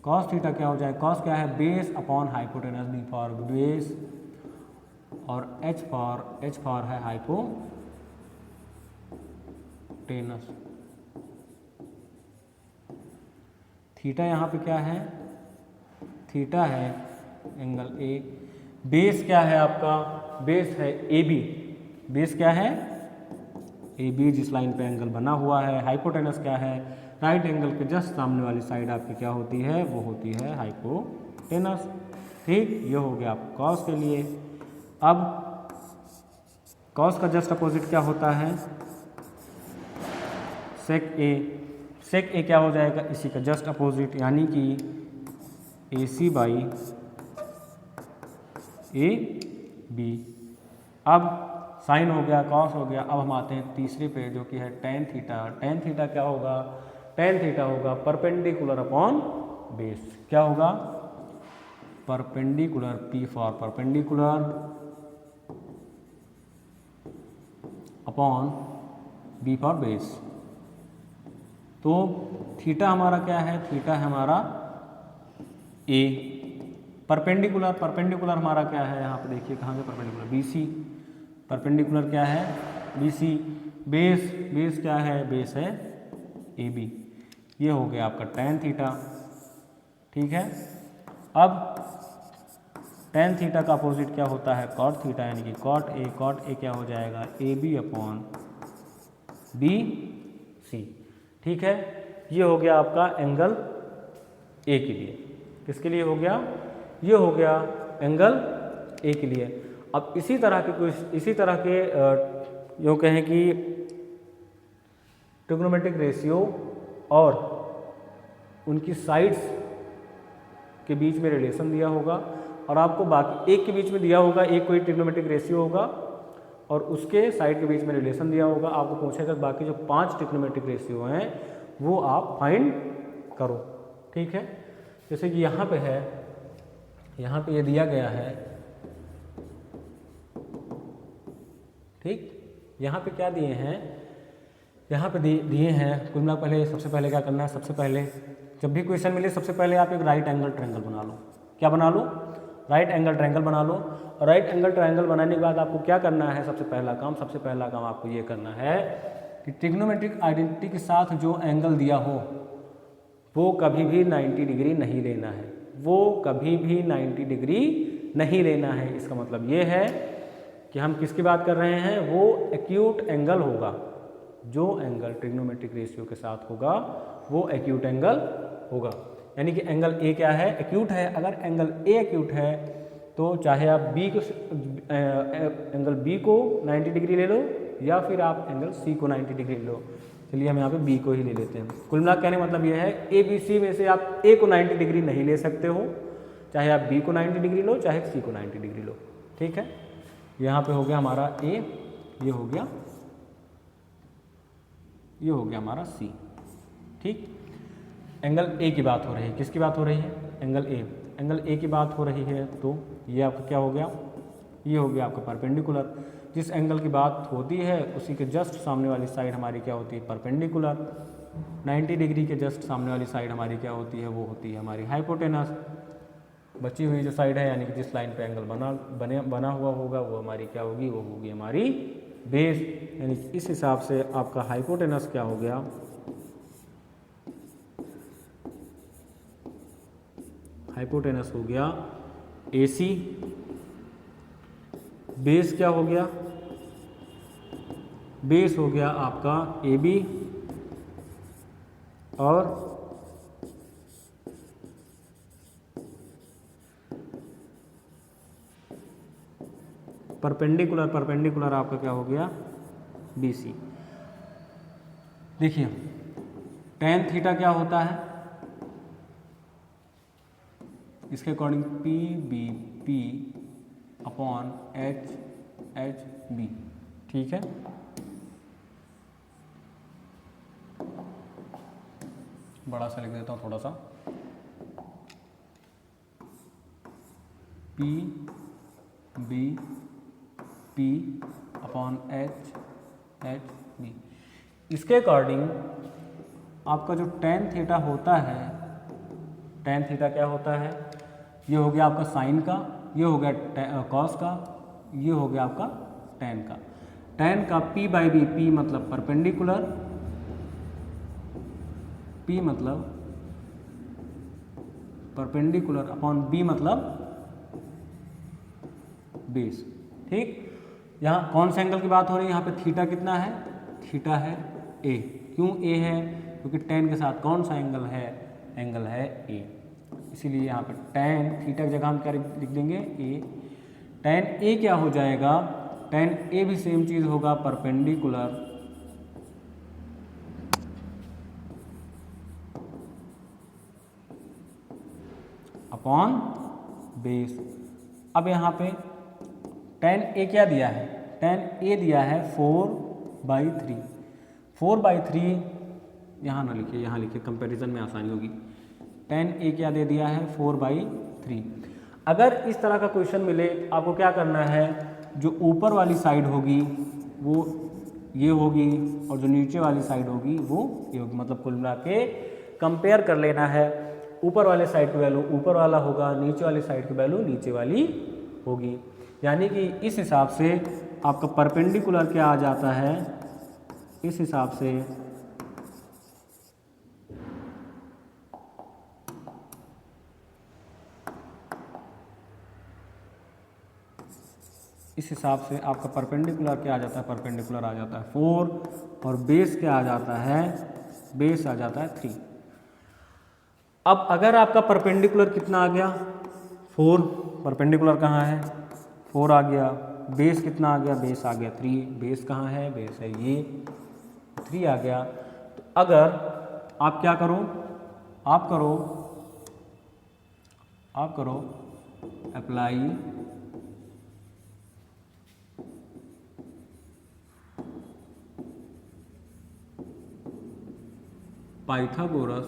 कॉस थीटा क्या हो जाए, कॉस क्या है base upon hypotenuse, B for base और H फॉर है हाइपोटेनस। थीटा यहाँ पे क्या है, थीटा है एंगल A, बेस क्या है आपका, बेस है AB, बेस क्या है AB, जिस लाइन पे एंगल बना हुआ है। हाइपोटेनस क्या है, राइट एंगल के जस्ट सामने वाली साइड आपकी क्या होती है, वो होती है हाइपोटेनस, ठीक। ये हो गया आप कॉस के लिए। अब कॉस का जस्ट अपोजिट क्या होता है, सेक A, सेक A क्या हो जाएगा इसी का जस्ट अपोजिट, यानी कि AC बाई AB। अब साइन हो गया, कॉस हो गया, अब हम आते हैं तीसरे पे जो कि है टेन थीटा। टेन थीटा क्या होगा, टेन थीटा होगा परपेंडिकुलर अपॉन बेस, क्या होगा perpendicular, P for perpendicular upon B for base. तो थीटा हमारा क्या है, थीटा है हमारा A, परपेंडिकुलर, परपेंडिकुलर हमारा क्या है, यहाँ पे देखिए कहाँ से परपेंडिकुलर BC, परपेंडिकुलर क्या है BC, बेस, बेस क्या है, बेस है AB। ये हो गया आपका टेन थीटा, ठीक है। अब टेन थीटा का अपोजिट क्या होता है कॉट थीटा, यानी कि कॉट A, कॉट A क्या हो जाएगा AB अपॉन BC, ठीक है। ये हो गया आपका एंगल A के लिए, किसके लिए हो गया, ये हो गया एंगल A के लिए। अब इसी तरह के कुछ इसी तरह के यूँ कहें कि ट्रिग्नोमेट्रिक रेशियो और उनकी साइड्स के बीच में रिलेशन दिया होगा, और आपको बाकी एक के बीच में दिया होगा, एक कोई ट्रिग्नोमेट्रिक रेशियो होगा और उसके साइड के बीच में रिलेशन दिया होगा। आपको पूछेगा बाकी जो 5 ट्रिग्नोमेट्रिक रेशियो हैं वो आप फाइंड करो, ठीक है। जैसे कि यहाँ पे है, यहाँ पे ये दिया गया है, ठीक। यहाँ पे क्या दिए हैं, यहाँ पे दिए हैं कुल मिला। पहले सबसे पहले क्या करना है, सबसे पहले जब भी क्वेश्चन मिले सबसे पहले आप एक राइट एंगल ट्रायंगल बना लो। क्या बना लो, राइट एंगल ट्रायंगल बना लो। और राइट एंगल ट्रायंगल बनाने के बाद आपको क्या करना है, सबसे पहला काम आपको ये करना है कि ट्रिग्नोमेट्रिक आइडेंटिटी के साथ जो एंगल दिया हो वो कभी भी 90 डिग्री नहीं लेना है, वो कभी भी 90 डिग्री नहीं लेना है। इसका मतलब ये है कि हम किसकी बात कर रहे हैं, वो एक्यूट एंगल होगा, जो एंगल ट्रिग्नोमेट्रिक रेशियो के साथ होगा वो एक्यूट एंगल होगा। यानी कि एंगल A क्या है, एक्यूट है। अगर एंगल A एक्यूट है तो चाहे आप एंगल B को 90 डिग्री ले लो या फिर आप एंगल C को 90 डिग्री ले लो। चलिए हम यहाँ पे B को ही ले लेते हैं। कुल मिला कहने मतलब ये है ABC में से आप A को 90 डिग्री नहीं ले सकते हो, चाहे आप B को 90 डिग्री लो चाहे C को 90 डिग्री लो, ठीक है। यहाँ पे हो गया हमारा A, ये हो गया हमारा C, ठीक। एंगल A की बात हो रही है, किसकी बात हो रही है, एंगल A की बात हो रही है। तो ये आपका क्या हो गया, ये हो गया आपका परपेंडिकुलर। जिस एंगल की बात होती है उसी के जस्ट सामने वाली साइड हमारी क्या होती है, परपेंडिकुलर। 90 डिग्री के जस्ट सामने वाली साइड हमारी क्या होती है, वो होती है हमारी हाइपोटेनस। बची हुई जो साइड है यानी कि जिस लाइन पे एंगल बना हुआ होगा वो हमारी क्या होगी, वो होगी हमारी बेस। यानी कि इस हिसाब से आपका हाइपोटेनस क्या हो गया, हाइपोटेनस हो गया AC। बेस क्या हो गया, बेस हो गया आपका AB। और परपेंडिकुलर आपका क्या हो गया, BC। देखिए tan थीटा क्या होता है, इसके अकॉर्डिंग PBP अपॉन HHB, ठीक है। बड़ा सा लिख देता हूँ थोड़ा सा, PBP अपॉन HHB। इसके अकॉर्डिंग आपका जो tan थीटा होता है, tan थीटा क्या होता है, ये हो गया आपका साइन का, ये हो गया कॉस का, ये हो गया आपका tan का। tan का P/B, P मतलब परपेंडिकुलर, P मतलब परपेंडिकुलर अपॉन B मतलब बेस, ठीक। यहाँ कौन से एंगल की बात हो रही है, यहाँ पे थीटा कितना है, थीटा है A। क्यों A है, क्योंकि tan के साथ कौन सा एंगल है, एंगल है A, इसीलिए यहाँ पे tan थीटा की जगह हम क्या लिख देंगे, A। tan A क्या हो जाएगा, tan A भी सेम चीज़ होगा, परपेंडिकुलर अपॉन बेस। अब यहाँ पे tan A क्या दिया है, tan A दिया है 4/3। 4/3 यहाँ ना लिखिए, यहाँ लिखिए, कंपैरिजन में आसानी होगी। tan A क्या दे दिया है, 4/3। अगर इस तरह का क्वेश्चन मिले आपको क्या करना है, जो ऊपर वाली साइड होगी वो ये होगी और जो नीचे वाली साइड होगी वो ये होगी, मतलब कुल मिला के कंपेयर कर लेना है। ऊपर वाले साइड की वैल्यू ऊपर वाला होगा, नीचे वाली साइड की वैल्यू नीचे वाली होगी। यानी कि इस हिसाब से आपका परपेंडिकुलर क्या आ जाता है, इस हिसाब से आपका परपेंडिकुलर क्या आ जाता है, परपेंडिकुलर आ जाता है 4 और बेस क्या आ जाता है, बेस आ जाता है 3। अब अगर आपका परपेंडिकुलर कितना आ गया, 4, परपेंडिकुलर कहाँ है, 4 आ गया, बेस कितना आ गया, बेस आ गया 3, बेस कहाँ है, बेस है ये 3 आ गया। तो अगर आप क्या करो, आप करो apply Pythagoras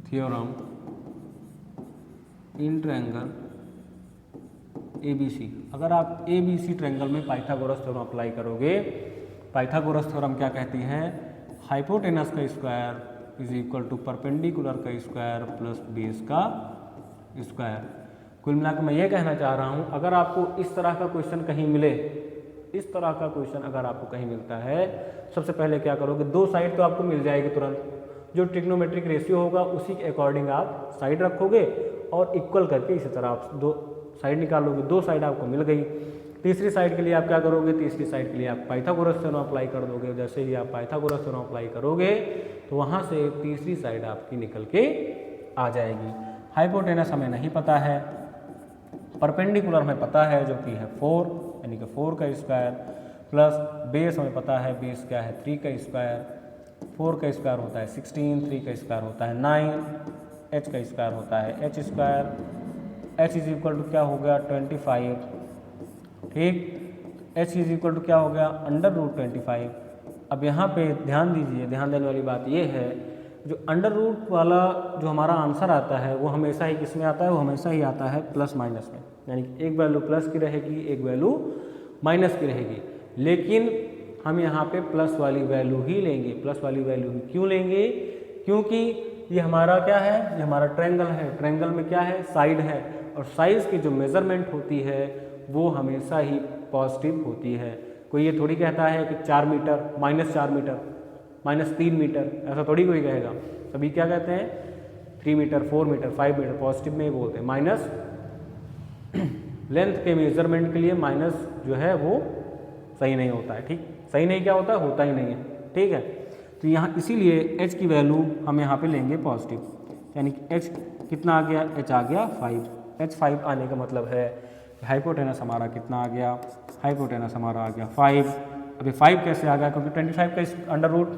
theorem in triangle ABC। अगर आप ABC ट्रायंगल में पाइथागोरस थ्योरम अप्लाई करोगे, पाइथागोरस थ्योरम क्या कहती है, हाइपोटेनस का square is equal to perpendicular का स्क्वायर प्लस बेस का स्क्वायर। कुल मिलाकर मैं ये कहना चाह रहा हूँ, अगर आपको इस तरह का क्वेश्चन कहीं मिले, इस तरह का क्वेश्चन अगर आपको कहीं मिलता है, सबसे पहले क्या करोगे, दो साइड तो आपको मिल जाएगी तुरंत, जो ट्रिग्नोमेट्रिक रेशियो होगा उसी के अकॉर्डिंग आप साइड रखोगे और इक्वल करके इसी तरह आप दो साइड निकालोगे, दो साइड आपको मिल गई। तीसरी साइड के लिए आप क्या करोगे, तीसरी साइड के लिए आप पाइथागोरस थ्योरम अप्लाई कर दोगे। जैसे ही आप पाइथागोरस थ्योरम अप्लाई करोगे तो वहाँ से तीसरी साइड आपकी निकल के आ जाएगी। हाइपोटेनस हमें नहीं पता है, परपेंडिकुलर हमें पता है जो कि है 4 यानी कि 4 का स्क्वायर प्लस बेस हमें पता है, बेस क्या है 3 का स्क्वायर, 4 का स्क्वायर होता है 16, 3 का स्क्वायर होता है 9, h का स्क्वायर होता है h square, h is equal to क्या हो गया 25, ठीक। h इज इक्वल टू क्या हो गया √25। अब यहाँ पे ध्यान दीजिए, ध्यान देने वाली बात ये है जो अंडर रूट वाला जो हमारा आंसर आता है वो हमेशा ही किस में आता है, वो हमेशा ही आता है प्लस माइनस में, यानी कि एक वैल्यू प्लस की रहेगी, एक वैल्यू माइनस की रहेगी। लेकिन हम यहाँ पे प्लस वाली वैल्यू ही लेंगे। प्लस वाली वैल्यू ही क्यों लेंगे? क्योंकि ये हमारा क्या है, ये हमारा ट्रायंगल है। ट्रायंगल में क्या है, साइड है, और साइज की जो मेजरमेंट होती है वो हमेशा ही पॉजिटिव होती है। कोई ये थोड़ी कहता है कि 4 मीटर, -4 मीटर, -3 मीटर, ऐसा थोड़ी कोई कहेगा। सभी क्या कहते हैं 3 मीटर, 4 मीटर, 5 मीटर, पॉजिटिव में ही बोलते हैं। माइनस लेंथ के मेजरमेंट के लिए माइनस जो है वो सही नहीं होता है। ठीक, सही नहीं क्या होता है, होता ही नहीं है। ठीक है, तो यहाँ इसीलिए h की वैल्यू हम यहाँ पे लेंगे पॉजिटिव, यानी कि h कितना आ गया, h आ गया 5। h 5 आने का मतलब है हाइपोटेनस हमारा कितना आ गया, हाइपोटेनस हमारा आ गया 5। अभी 5 कैसे आ गया, क्योंकि 25 का अंडर रूट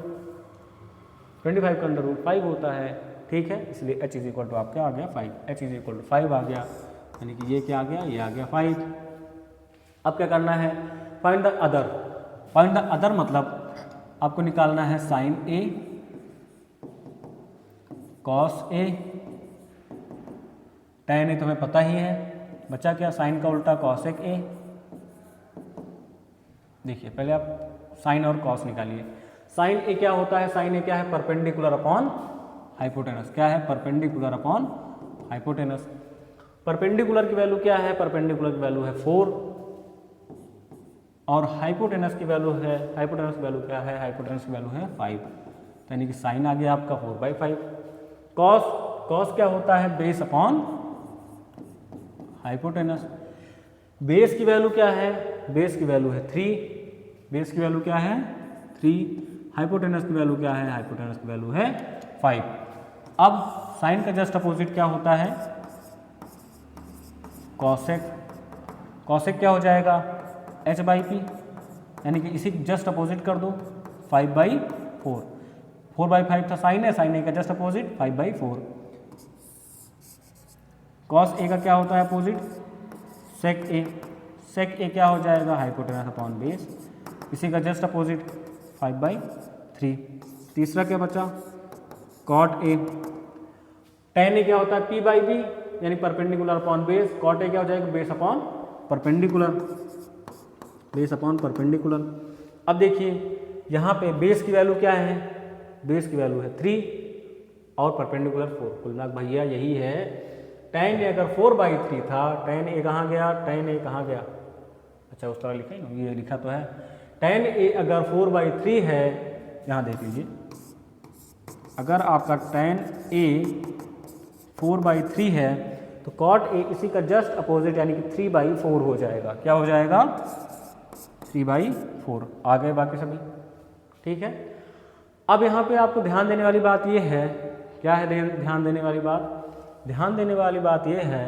25 का अंडर रूट 5 होता है। ठीक है, इसलिए h इज इक्वल टू आपका आ गया 5, h इज इक्वल टू 5 आ गया, यानी कि ये क्या आ गया, ये आ गया 5। अब क्या करना है, find the other. Find the other मतलब आपको निकालना है sign A, cos A, tan ए तो हमें पता ही है, बचा क्या, साइन का उल्टा कॉसेक ए। देखिए पहले आप साइन और कॉस निकालिए। साइन ए क्या होता है, साइन ए क्या है, परपेंडिकुलर अपॉन हाइपोटेनस। क्या है, परपेंडिकुलर अपॉन हाइपोटेनस। परपेंडिकुलर की वैल्यू क्या है, परपेंडिकुलर की वैल्यू है 4, और हाइपोटेनस की वैल्यू है, हाइपोटेनस की वैल्यू क्या है, हाइपोटेनस की वैल्यू है 5, यानी कि साइन आ गया आपका 4/5। कॉस, कॉस क्या होता है, बेस अपॉन हाइपोटेनस। बेस की वैल्यू क्या है, बेस की वैल्यू है 3, बेस की वैल्यू क्या है 3, हाइपोटेनस की वैल्यू क्या है, हाइपोटेनस की वैल्यू है 5। अब साइन का जस्ट अपोजिट क्या होता है, कॉसेक। कॉसेक क्या हो जाएगा, h/p, यानी कि इसी जस्ट अपोजिट कर दो 5/4। 4/5 था साइन है, साइन ए का जस्ट अपोजिट 5/4। कॉस ए का क्या होता है अपोजिट, सेक ए। सेक ए क्या हो जाएगा, हाइपोटेनस अपॉन बेस, इसी का जस्ट अपोजिट 5/3। तीसरा क्या बचा, कॉट ए। tan ए क्या होता है, p/b, यानी perpendicular upon base. Cot A क्या हो जाएगा, base upon perpendicular, base upon perpendicular. अब देखिए यहाँ पे बेस की वैल्यू क्या है, बेस की वैल्यू है 3 और परपेंडिकुलर 4। कुल मिला भैया यही है। tan ए अगर 4/3 था, tan ए कहाँ गया, tan ए कहाँ गया, अच्छा उस तरह लिखा ही ना, ये लिखा तो है। tan ए अगर 4/3 है, यहाँ देख लीजिए, अगर आपका tan ए 4/3 है तो cot ए इसी का जस्ट अपोजिट यानी कि 3/4 हो जाएगा। क्या हो जाएगा, 3/4। आ गए बाकी सभी, ठीक है। अब यहाँ पे आपको ध्यान देने वाली बात ये है, क्या है ध्यान देने वाली बात, ध्यान देने वाली बात ये है,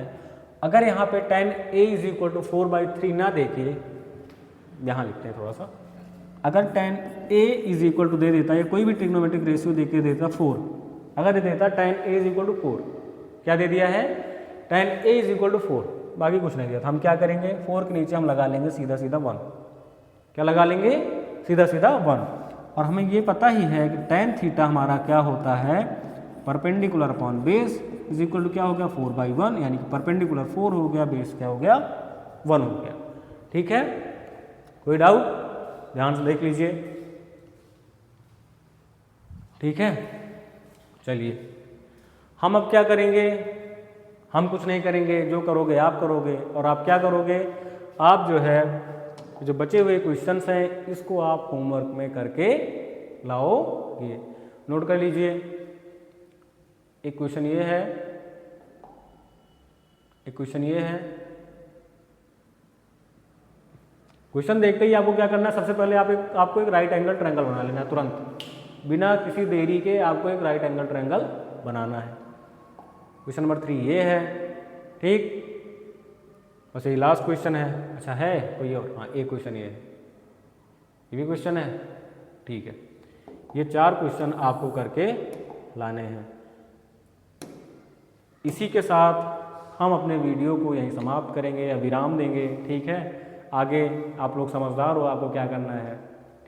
अगर यहाँ पे tan a = 4/3 ना देखे, यहाँ लिखते हैं थोड़ा सा, अगर tan a = दे देता, या कोई भी ट्रिग्नोमेट्रिक रेशियो दे के देता 4, अगर दे देता tan a = 4, क्या दे दिया है, tan a = 4, बाकी कुछ नहीं दिया था, हम क्या करेंगे, 4 के नीचे हम लगा लेंगे सीधा सीधा 1। क्या लगा लेंगे, सीधा सीधा 1। और हमें ये पता ही है कि tan थीटा हमारा क्या होता है, परपेंडिकुलर अपॉन बेस = क्या हो गया, 4/1, यानी कि परपेंडिकुलर 4 हो गया, बेस क्या हो गया, 1 हो गया। ठीक है, कोई डाउट, ध्यान से देख लीजिए। ठीक है, चलिए हम अब क्या करेंगे, हम कुछ नहीं करेंगे, जो करोगे आप करोगे। और आप क्या करोगे, आप जो है जो बचे हुए क्वेश्चंस हैं इसको आप होमवर्क में करके लाओगे। नोट कर लीजिए, एक क्वेश्चन ये है, एक क्वेश्चन ये है। क्वेश्चन देखते ही आपको क्या करना है, सबसे पहले आपको एक राइट एंगल ट्रायंगल बना लेना है तुरंत, बिना किसी देरी के आपको एक राइट एंगल ट्रायंगल बनाना है। क्वेश्चन नंबर 3 ये है, ठीक। बस ये लास्ट क्वेश्चन है, अच्छा है कोई और, हाँ एक क्वेश्चन ये है, ये भी क्वेश्चन है, ठीक है। ये 4 क्वेश्चन आपको करके लाने हैं। इसी के साथ हम अपने वीडियो को यहीं समाप्त करेंगे या विराम देंगे, ठीक है। आगे आप लोग समझदार हो, आपको क्या करना है,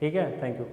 ठीक है। Thank you.